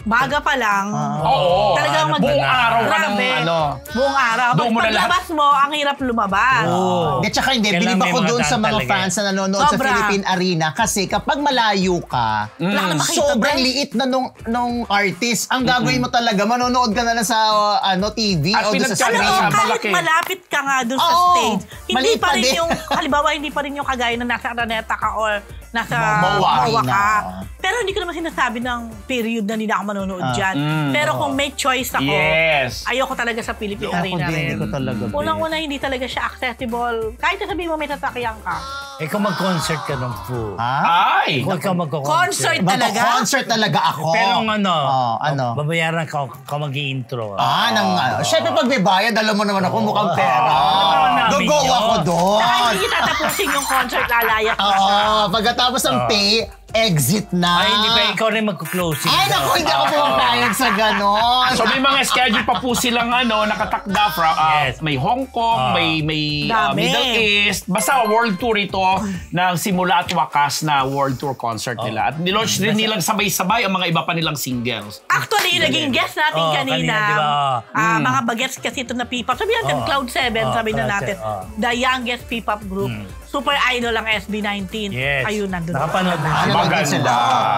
maga pa lang. Oo. Talagang buong araw ka ng Grabe. ano. Buong araw. Doon mo na Paglabas mo, ang hirap lumabas. Oo. Hindi, tsaka hindi. Kailangan Bilib may ako mga doon sa daan mga talaga fans na nanonood sa Sobra. Philippine Arena kasi kapag malayo ka, Wala ka makita, sobrang pre. liit na nung artist. Ang gagawin mo talaga, manonood ka na lang sa TV At o doon sa pinagkala Alam screen. mo, sa kahit malaki. malapit ka nga doon sa Oo. stage, hindi Maliit pa pa rin din. yung, halimbawa, hindi pa rin yung kagaya na nasa Araneta ka or nasa Mawa Mawa na. ka. Pero hindi ko naman sinasabi ng period na hindi na ako manonood dyan. Pero kung may choice ako, Yes. ayoko talaga sa Philippine Ako Arena din, rin. hindi ko talaga. Unang-una, hindi talaga siya accessible. Kahit na sabihin mo may sasakyan ka. Eh kung mag-concert ka ng Fu. Ha? Ay! Huwag ka Concert mag-concert. talaga? Concert talaga ako. Pero ang ano, ano? babayaran ka mag-i-intro. Siyempre pag may bayad, alam mo naman ako mukhang pera. namin Go yun. ako doon. Saka hindi tatapusin yung concert, lalayak na siya. Pagkatapos ng pay, exit na. Ay, hindi pa ikaw rin mag-closing. Ay, naku, hindi ako pumapayag sa ganon. So may mga schedule pa po silang nakatakda from Yes. may Hong Kong, may Dami. Middle East. Basta world tour ito ng simula at wakas na world tour concert nila. At nilaunch rin nilang sabay-sabay ang mga iba pa nilang singles. Actually, naging guest natin kanina. kanina, di ba? Mga bagets kasi ito na P-pop. Sabi natin, Cloud7, sabi na Cloud7, natin. The youngest P-pop group. Super idol ang SB19. Yes. Ayun, nandun. Nakapanood din sila. Maganda.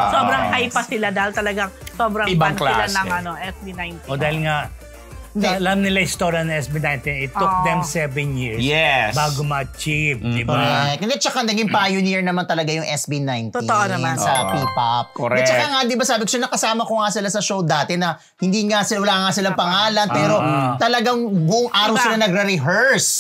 Sobrang hype pa sila dahil talagang sobrang Ibang fan sila klase. ng SB19. O dahil nga, alam nila yung story ng SB19, it took them 7 years Yes. bago ma-achieve, di ba? Correct. Hindi, tsaka naging pioneer naman talaga yung SB19 Totoo naman. sa P-pop. Correct. At tsaka nga, di ba sabi ko siya, nakasama ko nga sila sa show dati na hindi nga sila, wala nga silang pangalan, pero talagang buong araw Diba? sila nagre-rehearse.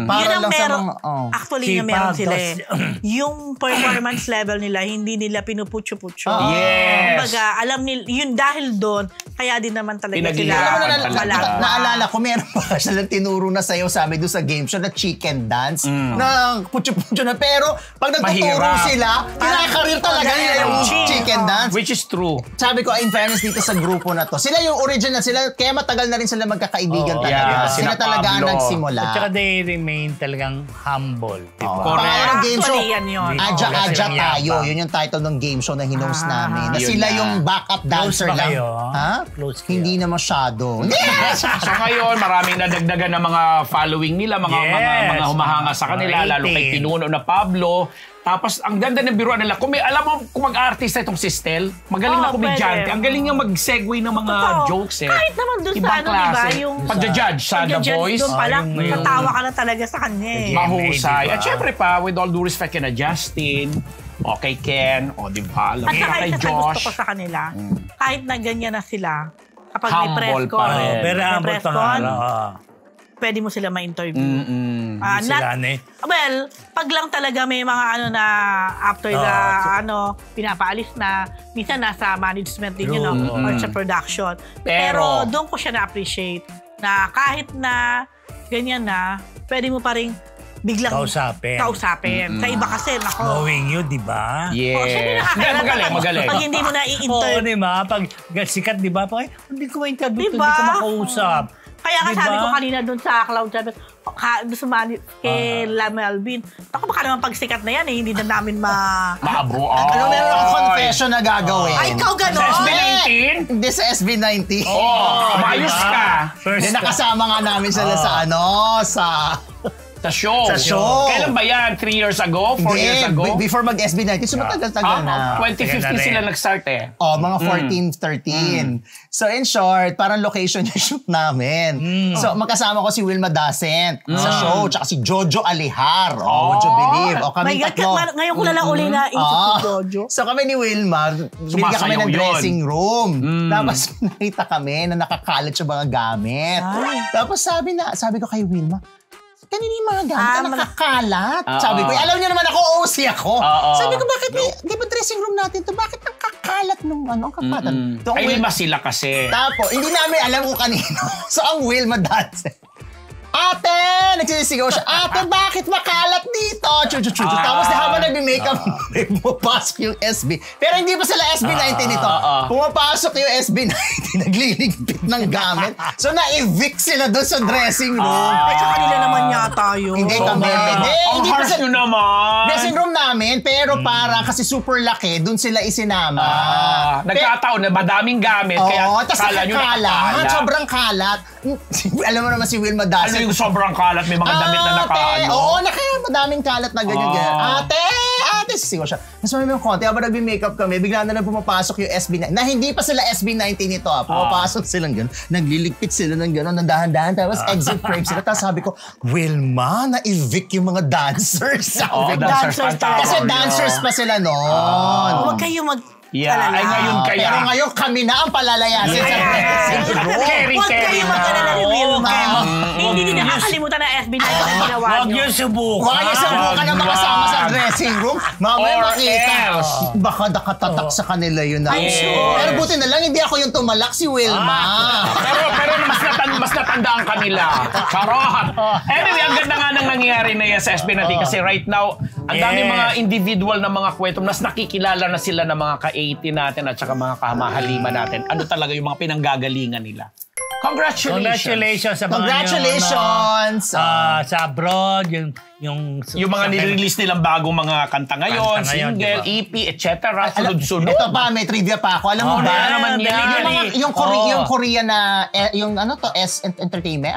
Para Yun ang lang sa meron, mga... actually na K-pop, meron sila eh. tas- Yung performance level nila, hindi nila pinuputyo-putyo. Yes. Kumbaga, alam nila, yun dahil doon, kaya din naman talaga Pinaghihirapan sila talaga. malaki. Naalala ko, meron pa silang tinuro na sayo sa amin doon sa game show na chicken dance. Na putyo-putyo na. Pero pag nagtuturo Mahirap. sila, kinakarir talaga nila yung chicken dance. Which is true. Sabi ko, in fairness dito sa grupo na to, sila yung original, sila, kaya matagal na rin sila magkakaibigan talaga. yeah, Sila sila talaga ang Pablo. nagsimula. At saka they remain talagang humble, di ba? Correct. Parang game show, Actually, yan yun. Adja-adja Oo, silang tayo. yabang. Yun yung title ng game show na hinost namin. Na Yun sila na. yung backup dancer ba lang. kayo? Ha? Close kayo? Hindi na masyado. So ngayon, maraming nadagdagan ng mga following nila, mga Yes. humahanga sa kanila, Mga lalo kay 18. Pinuno na Pablo. Tapos, ang ganda ng biruan nila. Kung may, alam mo, kung mag-artista itong si Stel, magaling na komedyante. pwede. Ang galing niya mag-segue ng mga Totoo. jokes eh. Kahit naman doon sa Ibang ano, di ba? klase. Yung Pagja-judge sa The pagja-judge Voice. doon pala, yung- natawa ka na talaga sa kanya eh. Yeah. Mahusay. diba? At syempre pa, with all due respect kina Justin, kay Ken, di ba? At Lagi saka kay isa sa gusto Josh. ko sa kanila, kahit na ganyan na sila, kapag may Humble press pa con, rin. Very may humble press pa nga. con, Oo. pwede mo sila ma-interview. Hindi sila, ano eh. Well, pag lang talaga may mga ano na after the pinapaalis na, minsan nasa management din yun, True. or sa production. Pero- Pero doon ko siya na-appreciate na kahit na ganyan na, pwede mo pa rin biglang kausapin. Sa iba kasi, nako. Knowing you, di ba? Yes. Siyempre nakakairita Magaling. pag hindi mo na Oo, i-interview. di ba? Pag sikat, di ba? Hindi ko ma-interview, Diba? hindi ko makausap. Kaya ka Diba? sabi ko kanina doon sa Cloud Seven, kay La Melvin, ako baka naman pag sikat na yan, hindi na namin Maabo. Ano, meron akong confession na gagawin. Ay, ikaw Sa gano'n? SB19? Hindi sa SB19. Maayos ka. Hindi, nakasama nga namin sila sa Sa show. Sa show. Kailan ba yan? 3 years ago? 4 years ago? Before mag-SB19. So, matagal-tagal na. 2015 sila nag-start Mga 14, 13. So, in short, parang location yung shoot namin. So, magkasama ko si Wilma Dasent sa show, tsaka si Jojo Alihar. Would you believe? Kami tatlo. Ngayon ko na lang uli na isip ko, Jojo. So, kami ni Wilma, binigyan kami ng dressing room. Tapos, nakita kami na nakakalat yung mga gamit. Tapos, sabi ko kay Wilma, kanina yung mga gamit na nakakalat. Sabi ko, alam niyo naman ako, OC ako. Sabi ko, bakit di ba dressing room natin to? Bakit nakakalat nung kakalat? Ay, lima sila kasi. Tapos, hindi namin alam kung kanino. So, ang Wilma Dance. Ate! Nagsisigaw siya, ate, bakit makalat dito? Tapos habang nag-makeup, pumapasok yung SB. Pero hindi pa sila SB19 ito. Pumapasok yung SB19, nagliligpit ng gamit. So, na-evict sila doon sa dressing room. Ay, sa kanila naman yata yun. Hindi kami. Ang harsh nyo naman. Dressing room namin, pero para kasi super laki, doon sila isinama. Nagkataon na madaming gamit, kaya kala nyo nakakalat. Sobrang kalat. Alam mo naman si Wilma Dasent. Ano yung sobrang kalat? May mga damit na nakaano? Oo, madaming kalat na ganyan. Ate! Sisigaw siya. Mas may konti. Habang nag-makeup kami, bigla na lang pumapasok yung SB19. Na hindi pa sila SB19 ito. Pumapasok silang gano'n. Nagliligpit sila ng gano'n, ng dahan-dahan. Tapos exit frame sila. Tapos sabi ko, Wilma, na-evict yung mga dancers. Kasi dancers pa sila noon. Huwag kayo Ay, ngayon kaya. Pero ngayon kami na ang palalayasin sa dressing room. Huwag kayo mag-alala ni Wilma. Hindi din nakakalimutan na SB19 na ginawa Huwag nyo. yung subukan. Huwag niyo subukan na makasama sa dressing room. Mamaya Or makita. else. Baka nakatatak sa kanila yun. I'm sure. Pero buti na lang, hindi ako yung tumalak, si Wilma. Pero mas natanda ang kanila. Charot! Anyway, ang ganda nga nang nangyayari na yan sa SB19 kasi right now, ang dami mga individual na mga kwento, mas nakikilala na sila ng mga ka-80 natin at saka mga kamahalima natin. Ano talaga yung mga pinanggagalingan nila. Congratulations Sa mga Congratulations! sa abroad, yung mga nirelease nilang bagong mga kanta ngayon, single, diba? EP, etc. Sunod-sunod. Ito pa, may trivia pa ako. Alam mo ba? naman yan. Yung Korean na, yung ano to, S Entertainment?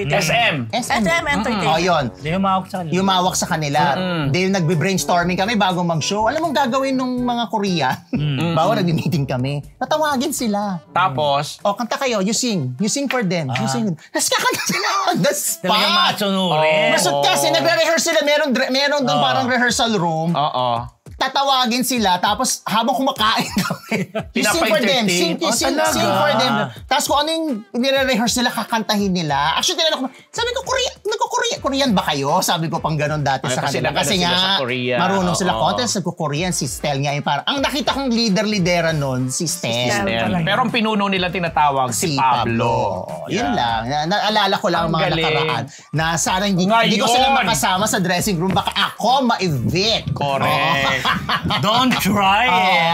SM. SM Entertainment. Yun. Humawak sa kanila. Yumawak sa kanila. Dahil nagbe-brainstorming kami bago mag-show. Alam mo gagawin nung mga Korean? Bawa nagbi-meeting kami. Tatawagin sila. Tapos, Kanta kayo, you sing. You sing for them. You sing. Tapos kakanta sila on the spot. Talagang masunurin. Masud kasi nagre-rehearse sila. Meron doon parang rehearsal room. Tatawagin sila, tapos habang kumakain kami, you sing for them, sing for them. Tapos kung ano yung nire-rehearse nila, kakantahin nila. Actually, tinanong ko, sabi ko, Korean ba kayo? Sabi ko pang ganon dati sa kanila. Kasi nga, marunong sila contest, nagko-Korean, si Stel nga yung parang, ang nakita kong leader-lidera nun, si Stel. pero ang pinuno nila tinatawag si Pablo. Yun lang. Naalala ko lang ang mga nakaraan na sana hindi ko sila makasama sa dressing room, baka ako ma-evict. Correct. Don't try it.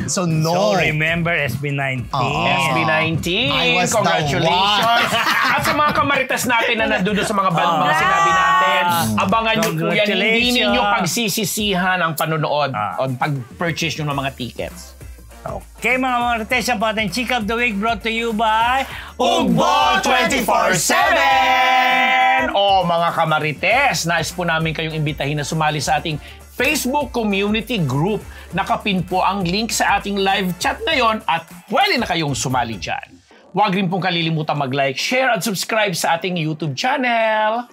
So no. So remember SB19. SB19. I was Congratulations. At sa mga kamarites natin na nandun sa mga mga sinabi natin, abangan nyo po yan. Hindi ninyo pagsisisihan ang panonood o pag-purchase nyo ng mga tickets. Okay mga marites, ang pating Chika of the Week brought to you by Ugbo 24/7! Mga kamarites, nais po namin kayong imbitahin na sumali sa ating Facebook community group. Nakapin po ang link sa ating live chat ngayon at pwede na kayong sumali dyan. Huwag rin pong kalilimutan mag-like, share at subscribe sa ating YouTube channel.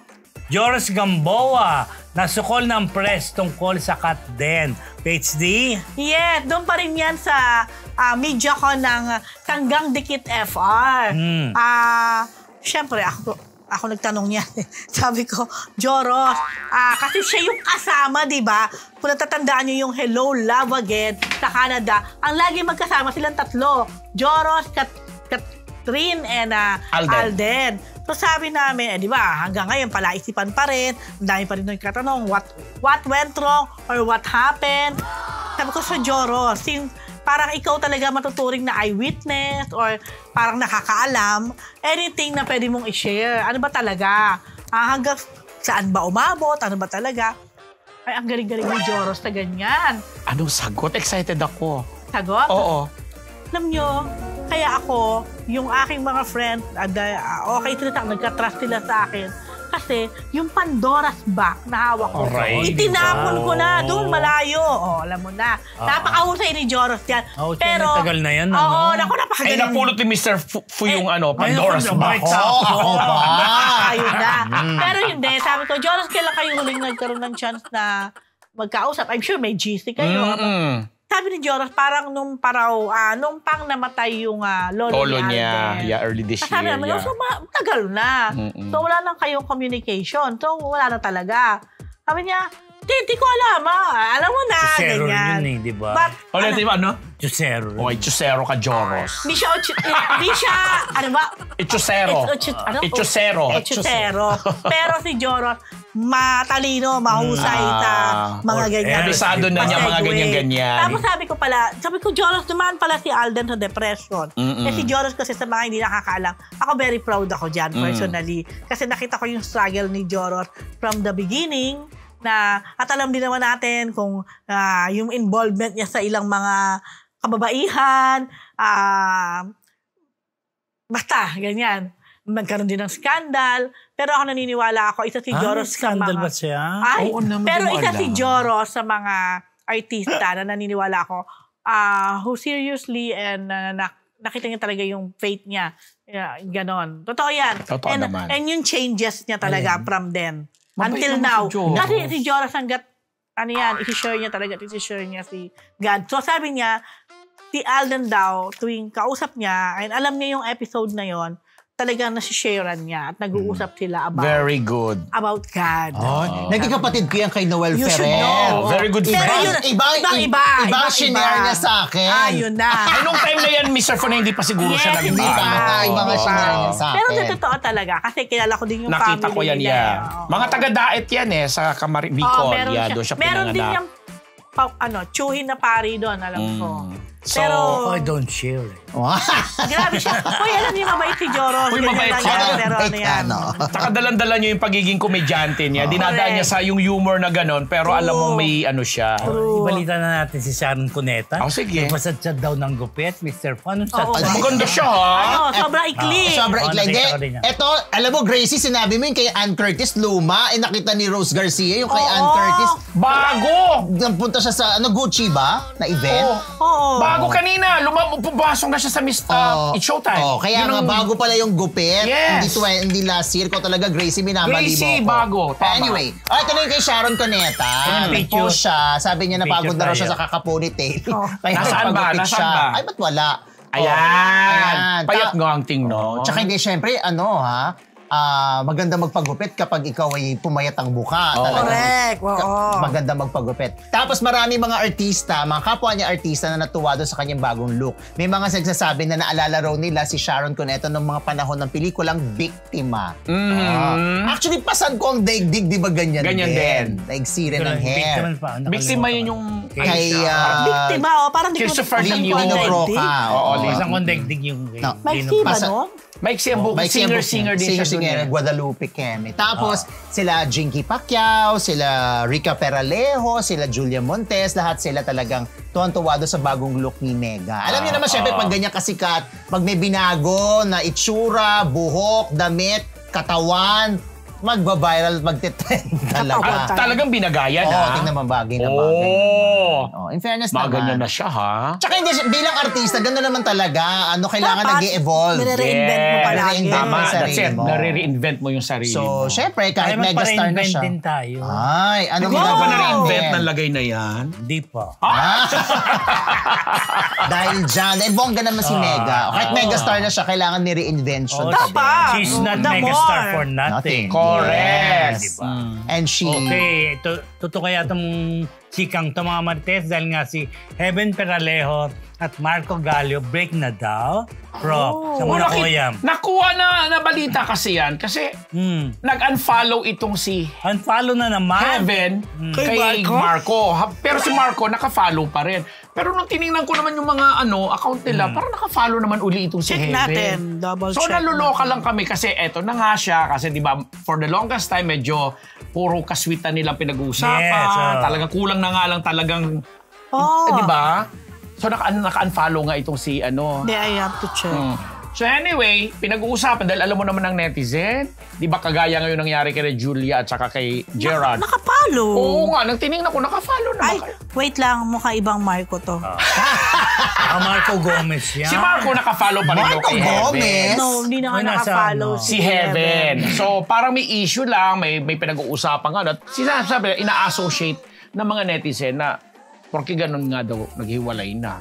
Joros Gamboa, nasukol ng press tungkol sa Katden. PhD? Yes, doon pa rin yan sa media ko ng Tanggang Dikit FR. Siyempre, ako nagtanong niya. Sabi ko, Joros, kasi siya yung kasama, di ba? Kung natatandaan niyo yung Hello, Love Again sa Canada, ang lagi magkasama silang tatlo. Joros, Catherine and Alden. Alden. So sabi namin, di ba, hanggang ngayon palaisipan pa rin, ang dami pa rin nagkatanong, what went wrong or what happened? Sabi ko sa Joros, parang ikaw talaga matuturing na eyewitness or parang nakakaalam, anything na pwede mong i-share. Ano ba talaga? Hanggang saan ba umabot? Ano ba talaga? Ay, ang galing-galing ni Joros na ganyan. Anong sagot? Excited ako. Sagot? Oo. Alam nyo, kaya ako, yung aking mga friends, okay sila, nagka-trust sila sa akin. Kasi yung Pandora's box na hawak ko, Alright, itinapon diba? ko na doon malayo. Alam mo na. Napakahusay ni Joros yan. Pero, tagal na yan, Oo, ano? naku, napakagaling. Ay, napulot ni Mr. Fu yung Pandora's box. Ako ba? Ayun na. Pero hindi, sabi ko, Joros, kailan kayo huling nagkaroon ng chance na magkausap? I'm sure may GC kayo. Sabi ni Joros, parang nung pang namatay yung lolo ni niya. Alden. Yeah, early this year. Sabi namin, yeah. so tagal na. So wala nang kayong communication. So wala na talaga. Sabi niya, di ko alam alam mo na, Chusero ganyan. yun eh, di ba? But, Ano? Chusero. Okay, chusero ka, Joros. Di siya, ano ba? Ichusero. Ichusero. Ichusero. Pero si Joros, matalino, mahusay sa mga ganyan. Kabisado na niya mga ganyan-ganyan. Tapos sabi ko, Joros, dumaan pala si Alden sa depression. Eh si Joros kasi sa mga hindi nakakaalam, ako very proud ako dyan personally. Kasi nakita ko yung struggle ni Joros from the beginning, at alam din naman natin kung yung involvement niya sa ilang mga kababaihan, basta, ganyan. Nagkaroon din ng scandal. Pero ako naniniwala ako, isa si Joros sa scandal mga... ba siya? Ay, Oo naman, pero di mo isa alam. si Joros sa mga artista na naniniwala ako, who seriously and nakita niya talaga yung faith niya. Ganon. Totoo yan. Totoo naman. And yung changes niya talaga from then. Mabait Until naman now. si Joros. Kasi si Joros hanggat, isi-share niya talaga, isi-share niya si God. So sabi niya, si Alden daw, tuwing kausap niya, and alam niya yung episode na yon, talagang nasisharean niya at nag-uusap sila Very good. about God. Naging kapatid ko yan kay Noel You should Ferrer. know. Very good Pero friend. yun, Ibang shinare niya sa akin. Ayun na. Ay, nung time na yan, Mr. Funa, hindi pa siguro siya Yes, naging hindi pa. Ibang shinare niya sa akin. Pero totoo talaga. Kasi kilala ko din yung Nakita family ko yan, nila. yeah. Oo. Mga taga-daet yan sa Bicol. meron Yeah, siya. doon siya Meron din pinanganak. yung tsuhin na pari doon, alam ko. So, Pero, I don't share it. grabe siya. Uy, alam niyo, mabait si Joros. Uy, mabait Ganyan siya. lang yan, Pero ano yan. Saka dalan-dala niyo yung pagiging komedyante niya. Dinadaan niya sa yung humor na gano'n, pero alam mo may ano siya. Ibalita na natin si Sharon Cuneta. Sige. Nagpasadsad daw ng gupit, Mr. Fan. Oo. Maganda siya, ha? Sobrang ikli. Sobrang Oo, ikli. nakita ko din yan. Ito, alam mo, Gracie, sinabi mo yung kay Ann Curtis, luma. Nakita ni Rose Garcia yung kay Ann Curtis. Bago! Nagpunta siya sa, Gucci ba? Na event? Oo. Bago kanina. Pumasok na siya sa It's Showtime. Kaya Yun nga, ang- bago pala yung gupit. Yes. Hindi last year ko talaga, Gracie, minamali Gracie, mo ako. bago. Tama. Anyway, ito na yung kay Sharon Cuneta. Nag-post siya. Sabi niya napagod na raw siya sa kakaponytail. Kaya Nasaan ba? nagpagupit Nasaan siya. ba? Ay, ba't wala? Ayan. Payat nga ang tingno. Tsaka hindi, syempre, maganda magpagupit kapag ikaw ay pumayat ang mukha. Correct. Oo. Maganda magpagupit. Tapos marami mga artista, mga kapwa niya artista na natuwa doon sa kanyang bagong look. May mga nagsasabi na naalala raw nila si Sharon Cuneta noong mga panahon ng pelikulang Biktima. Actually, pasan ko ang daigdig, di ba ganyan din. Naigsira ng hair. Biktima yun yung... Kay Biktima, parang di ko Christopher pasan Lee ko ang yun. daigdig. Broca. Oo, Isang kondigdig yung... Maiksi ba Pasa- nun? Maiksi ang book. Singer-singer din siya doon. Singer, Guadalupe Keme. Tapos, sila Jinky Pacquiao, sila Rica Peralejo, sila Julia Montes, lahat sila talagang tuwan-tuwa doon sa bagong look ni Mega. Alam niyo naman, syempre, pag ganyan kasikat, pag may binago na itsura, buhok, damit, katawan, magba-viral, magte-trend talaga. Talagang binagaya na. Tingnan mo, bagay na bagay. In fairness Mga naman. ganyan na siya, ha? Tsaka hindi, bilang artista, gano'n naman talaga. Kailangan Dapat, nag-i-evolve. nire-reinvent mo palagi. Nire-reinvent mo Tama, yung that's sarili it. mo. Nare-reinvent mo yung sarili mo. So, syempre, kahit Ay, megastar na magpa-reinvent siya. din tayo. Ay, ano Hindi ka ba ginagawa na-reinvent natin? ng lagay na yan? Hindi pa. Dahil dyan, bongga naman si Mega. Kahit megastar na siya, kailangan ni-reinvention. Oh, pa din. Dapat. She's not The megastar more. for nothing. Nothing. Correct. Yes, diba? And she... Okay, totoo kaya itong chikang to mga Marites dahil nga si Heaven Peralejo at Marco Gallio break na daw. Sa muna ko yan. Nakuha na balita kasi yan. Kasi nag-unfollow itong si Unfollow na naman. Heaven kay Marco. Pero si Marco naka-follow pa rin. Pero nung tinignan ko naman yung mga account nila, parang naka-follow naman uli itong si Check Heaven. natin. Double So check. naluloka lang kami kasi eto na nga siya. Kasi di ba for the longest time medyo puro kaswitan nilang pinag-uusapan. Yes, Talagang kulang na nga lang talagang, di ba? So naka-unfollow nga itong si Hindi, I have to check. So anyway, pinag-uusapan dahil alam mo naman ng netizen, di ba kagaya ngayon nangyari kay Julia at saka kay Gerard. Nakapalo. Oo nga, nang tinignan ko, naka-follow na. Ay, wait lang. Mukha ibang Marco to. Marco Gomez yan. Si Marco naka-follow pa rin daw Marco kay Heaven. Gomez? No, hindi na nga Ay, nasa nakafollow ano? Si Heaven. So parang may issue lang, may pinag-uusapan nga. At sinasabi, ina-associate ng mga netizen na porque ganun nga daw, naghiwalay na.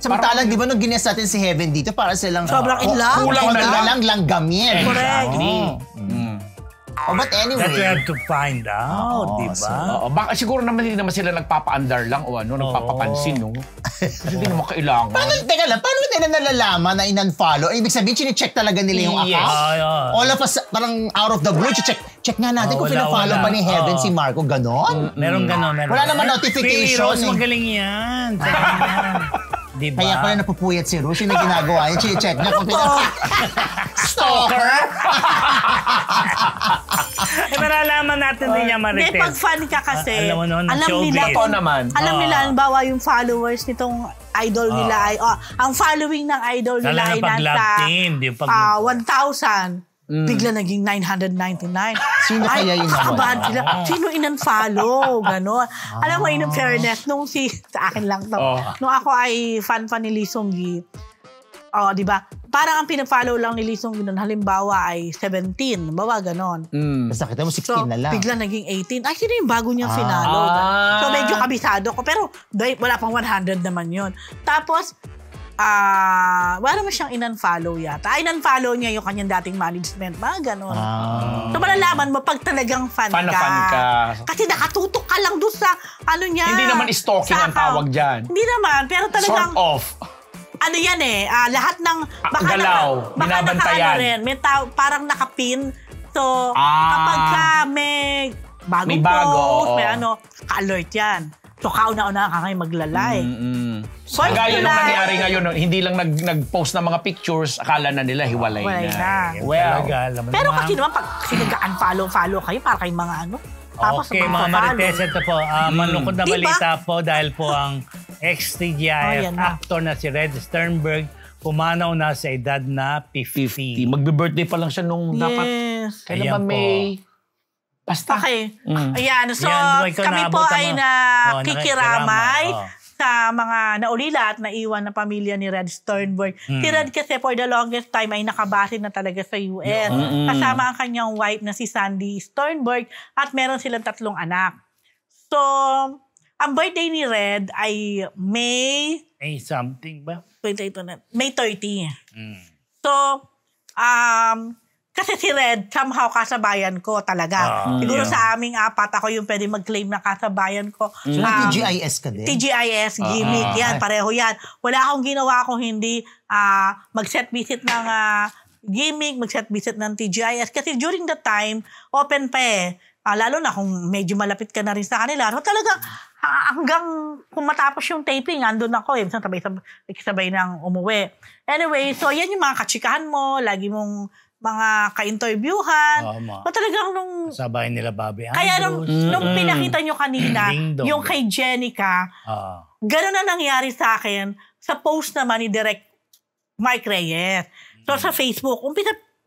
Samantalang, di ba nung gines natin si Heaven dito, para silang Sobrang in love. Kulang na lang. langgamin. Correct. But anyway. That we have to find out, di ba? Baka siguro naman hindi naman sila nagpapa-under lang o nagpapapansin, no? Kasi hindi naman kailangan. Teka lang, paano nila nalalaman na in-unfollow? Ibig sabihin, chine-check talaga nila yung Yes. account? All of us, parang out of the blue, check nga natin kung pina-follow pa ni Heaven si Marco, ganon? Meron ganon. Wala naman notification. Rose, magaling yan. Diba? Kaya pala napupuyat si Rose, yung ginagawa yun, chine-check niya kung Stalker! Maralaman natin din niya, Marites. Hindi, pag fan ka kasi, Alam mo naman, alam showbiz. nila, Totoo naman. alam nila, halimbawa yung followers nitong idol nila ay, ang following ng idol Lalo nila na ay pag love nasa team, di ba? 1,000. Bigla naging 999. Sino kaya yun naman? Kakabahan sila. Sino in-unfollow? Ganon. Alam mo, in fairness, nung sa akin lang to. Nung ako ay fan ni Lee Seung-gi, di ba? Parang ang pina-follow lang ni Lee Seung-gi nun, halimbawa ay 17. Bawa ganon. Basta kita mo 16 So, na lang. bigla naging 18. Ay, sino yung bago niyang finalo? So, medyo kabisado ko. Pero, wala pang 100 naman yun. Tapos, wala naman siyang in-unfollow yata. In-unfollow niya yung kanyang dating management. Mga ganon. So, malalaman mo pag talagang fan Fan na ka. fan ka. Kasi nakatutok ka lang doon sa, niya. Hindi naman stalking sa ang tawag dyan. Hindi naman. Pero talagang, Sort of. yan lahat ng, galaw, binabantayan. Rin, may parang nakapin. So, kapag ka may bagong post, may ka-alert yan. So, kauna-una ka ngayon maglalay. So, gaya nung nangyari ngayon, hindi lang nag-post ng mga pictures, akala na nila hiwalay na. Well, pero kasi naman, pag nag-unfollow kayo, para kayong mga tapos okay, mga Marites, ito po, malungkot na balita po dahil po ang ex-TGIF actor na si Red Sternberg pumanaw na sa edad na 50. Magbe-birthday pa lang siya nung dapat. Kailan ba May? Basta. Okay. Ayan. So, Yan, kami po ay nakikiramay sa mga naulila at naiwan na pamilya ni Red Sternberg. Si Red kasi for the longest time ay nakabase na talaga sa US. Kasama ang kanyang wife na si Sandy Sternberg at meron silang 3 anak. So, ang birthday ni Red ay May something ba? May 30. So, kasi si Red, somehow kasabayan ko talaga. Siguro sa aming 4, ako yung pwede mag-claim na kasabayan ko. So, TGIS ka din? TGIS, gimmick, yan, pareho yan. Wala akong ginawa kung hindi mag-set visit ng gimmick, mag-set visit ng TGIS. Kasi during that time, open pa eh. Lalo na kung medyo malapit ka na rin sa kanila. So talagang hanggang kung matapos yung taping, andun ako eh. Sabay nang umuwi. Anyway, so yan yung mga kachikahan mo, lagi mong mga ka-interviewhan. So talagang nung... Sabay nila Bobby Andrews. Kaya nung pinakita nyo kanina, yung kay Jenica, gano'n na nangyari sa akin sa post naman ni Direk Mike Reyes. So sa Facebook,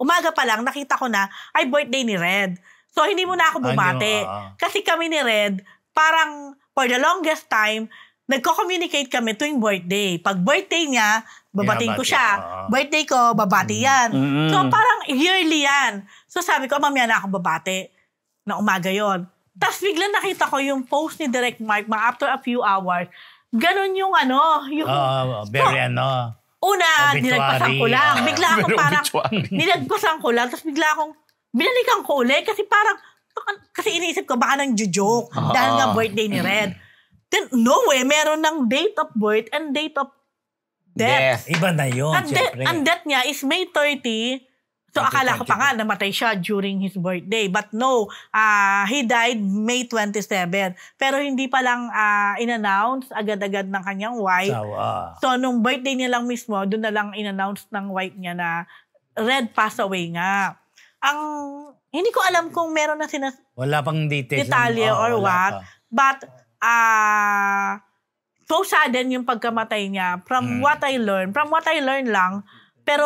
umaga pa lang, nakita ko na, ay birthday ni Red. So, hindi mo na ako bumate. Kasi kami ni Red, parang for the longest time, nagko-communicate kami tuwing birthday. Pag birthday niya, babating ko siya. Birthday ko, babati yan. So, parang yearly yan. So, sabi ko, mamaya na ako babate na umaga yon. Tapos, biglang nakita ko yung post ni Direk Mark, after a few hours, ganun yung very Una, nilagpasan ko lang. Bigla akong parang, nilagpasan ko lang, tapos bigla akong, binalikan ko ulit kasi parang, kasi iniisip ko baka nang joke dahil nga birthday ni Red. Then, no meron ng date of birth and date of death. Iba na yun, syempre. Ang death niya is May 30. So, akala ko pa nga namatay siya during his birthday. But no, he died May 27. Pero hindi pa lang in-announce agad-agad ng kanyang wife. So, nung birthday niya lang mismo, doon na lang in-announce ng wife niya na Red passed away nga. Hindi ko alam kung meron na wala pang details. Detalye or what. But, so sudden yung pagkamatay niya. From what I learned lang, pero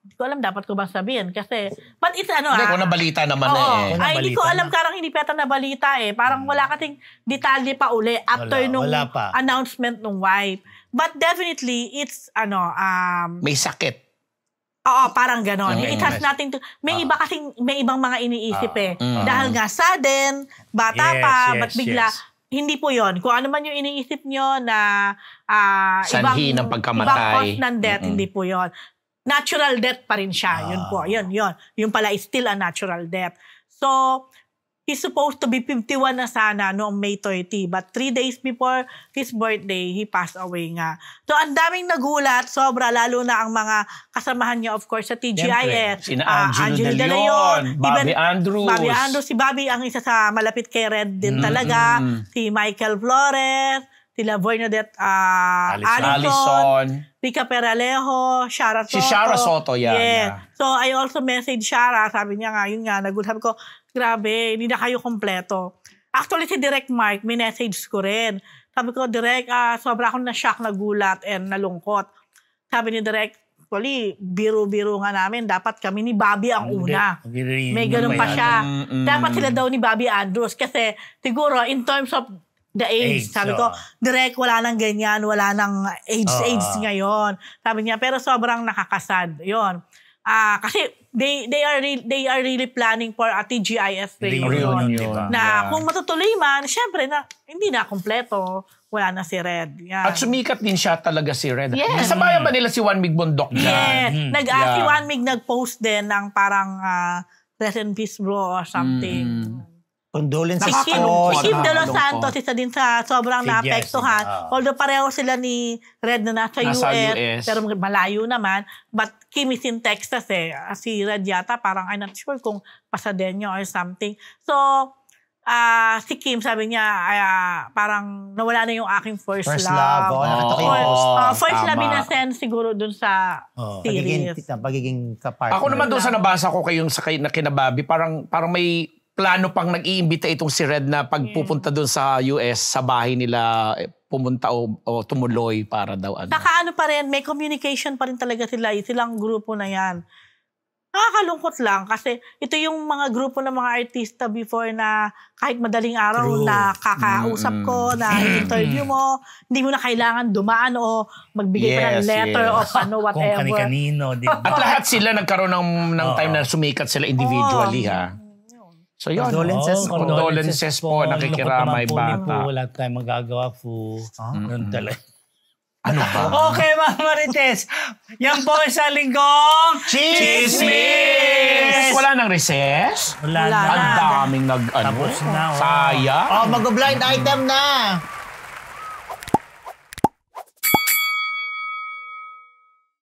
hindi ko alam dapat ko bang sabihin kasi but it's Hindi ko nabalita naman hindi ko alam karang hindi pa nabalita Parang wala kasing detalye pa uli after nung announcement ng wife. But definitely it's may sakit. Oo, parang ganon. It has nothing to may ibang mga iniisip Dahil nga sudden, bata pa, but bigla hindi po yon. Kung ano man yung iniisip nyo na sanhi ng pagkamatay. Ibang cause ng death, hindi po yon. Natural death pa rin siya. Yun po. Yun. Yung pala is still a natural death. So, he's supposed to be 51 na sana noong May 30. But 3 days before his birthday, he passed away nga. So, ang daming nagulat. Sobra. Lalo na ang mga kasamahan niya, of course, sa TGIS. Sina Angelo De Leon, Bobby Andrews. Si Bobby ang isa sa malapit kay Red din talaga. Si Michael Flores. Sila Bernadette Allison, Pica Peralejo, Shara Soto. Si Shara Soto, yeah. So, I also messaged Shara. Sabi niya nga, yun nga, sabi ko, grabe, hindi na kayo kompleto. Actually, si Direk Mark, minessage ko rin. Sabi ko, Direk, sobra akong na-shock, nagulat, and nalungkot. Sabi ni Direk, actually, biro-biro nga namin, dapat kami ni Bobby ang una. May ganun pa siya. Dapat sila daw ni Bobby Andrews. Kasi, siguro, in terms of the age. Sabi ko, Direk, wala nang ganyan, wala nang age ngayon. Sabi niya, pero sobrang nakakasad. Yun. Kasi they are really planning for a TGIS reunion. Na kung matutuloy man, syempre na hindi na kompleto. Wala na si Red. Yan. At sumikat din siya talaga si Red. Yes. Sabayan ba nila si Juan Mig Bondok dyan? Yes. Si Juan Mig nag-post din ng parang rest in peace bro or something. Condolences Si Kim De Los Santos, isa din sa sobrang naapektuhan. Although pareho sila ni Red na nasa US, pero malayo naman. But Kim is in Texas Si Red yata, parang I'm not sure kung Pasadena or something. So, si Kim sabi niya, parang nawala na yung aking first love. First love in a sense siguro dun sa series. Pagiging kapartner. Ako naman doon sa nabasa ko kayong na kinababi, parang may plano pang nag-iimbita itong si Red na pagpupunta doon sa US, sa bahay nila, pumunta o tumuloy para daw Saka pa rin, may communication pa rin talaga sila. Silang grupo na yan. Nakakalungkot lang kasi ito yung mga grupo ng mga artista before na kahit madaling araw na kakausap ko, na interview mo, hindi mo na kailangan dumaan o magbigay pa ng letter o whatever. Kung kani-kanino. At lahat sila nagkaroon ng time na sumikat sila individually So yun. Condolences po, nakikiramay bata. Wala tayong magagawa po. Ganun talaga. Ano ba? Okay, mga Marites. Yan po sa linggong Chismis! Wala nang recess? Wala na. Ang daming Tapos na. Sayang. Mag-blind item na.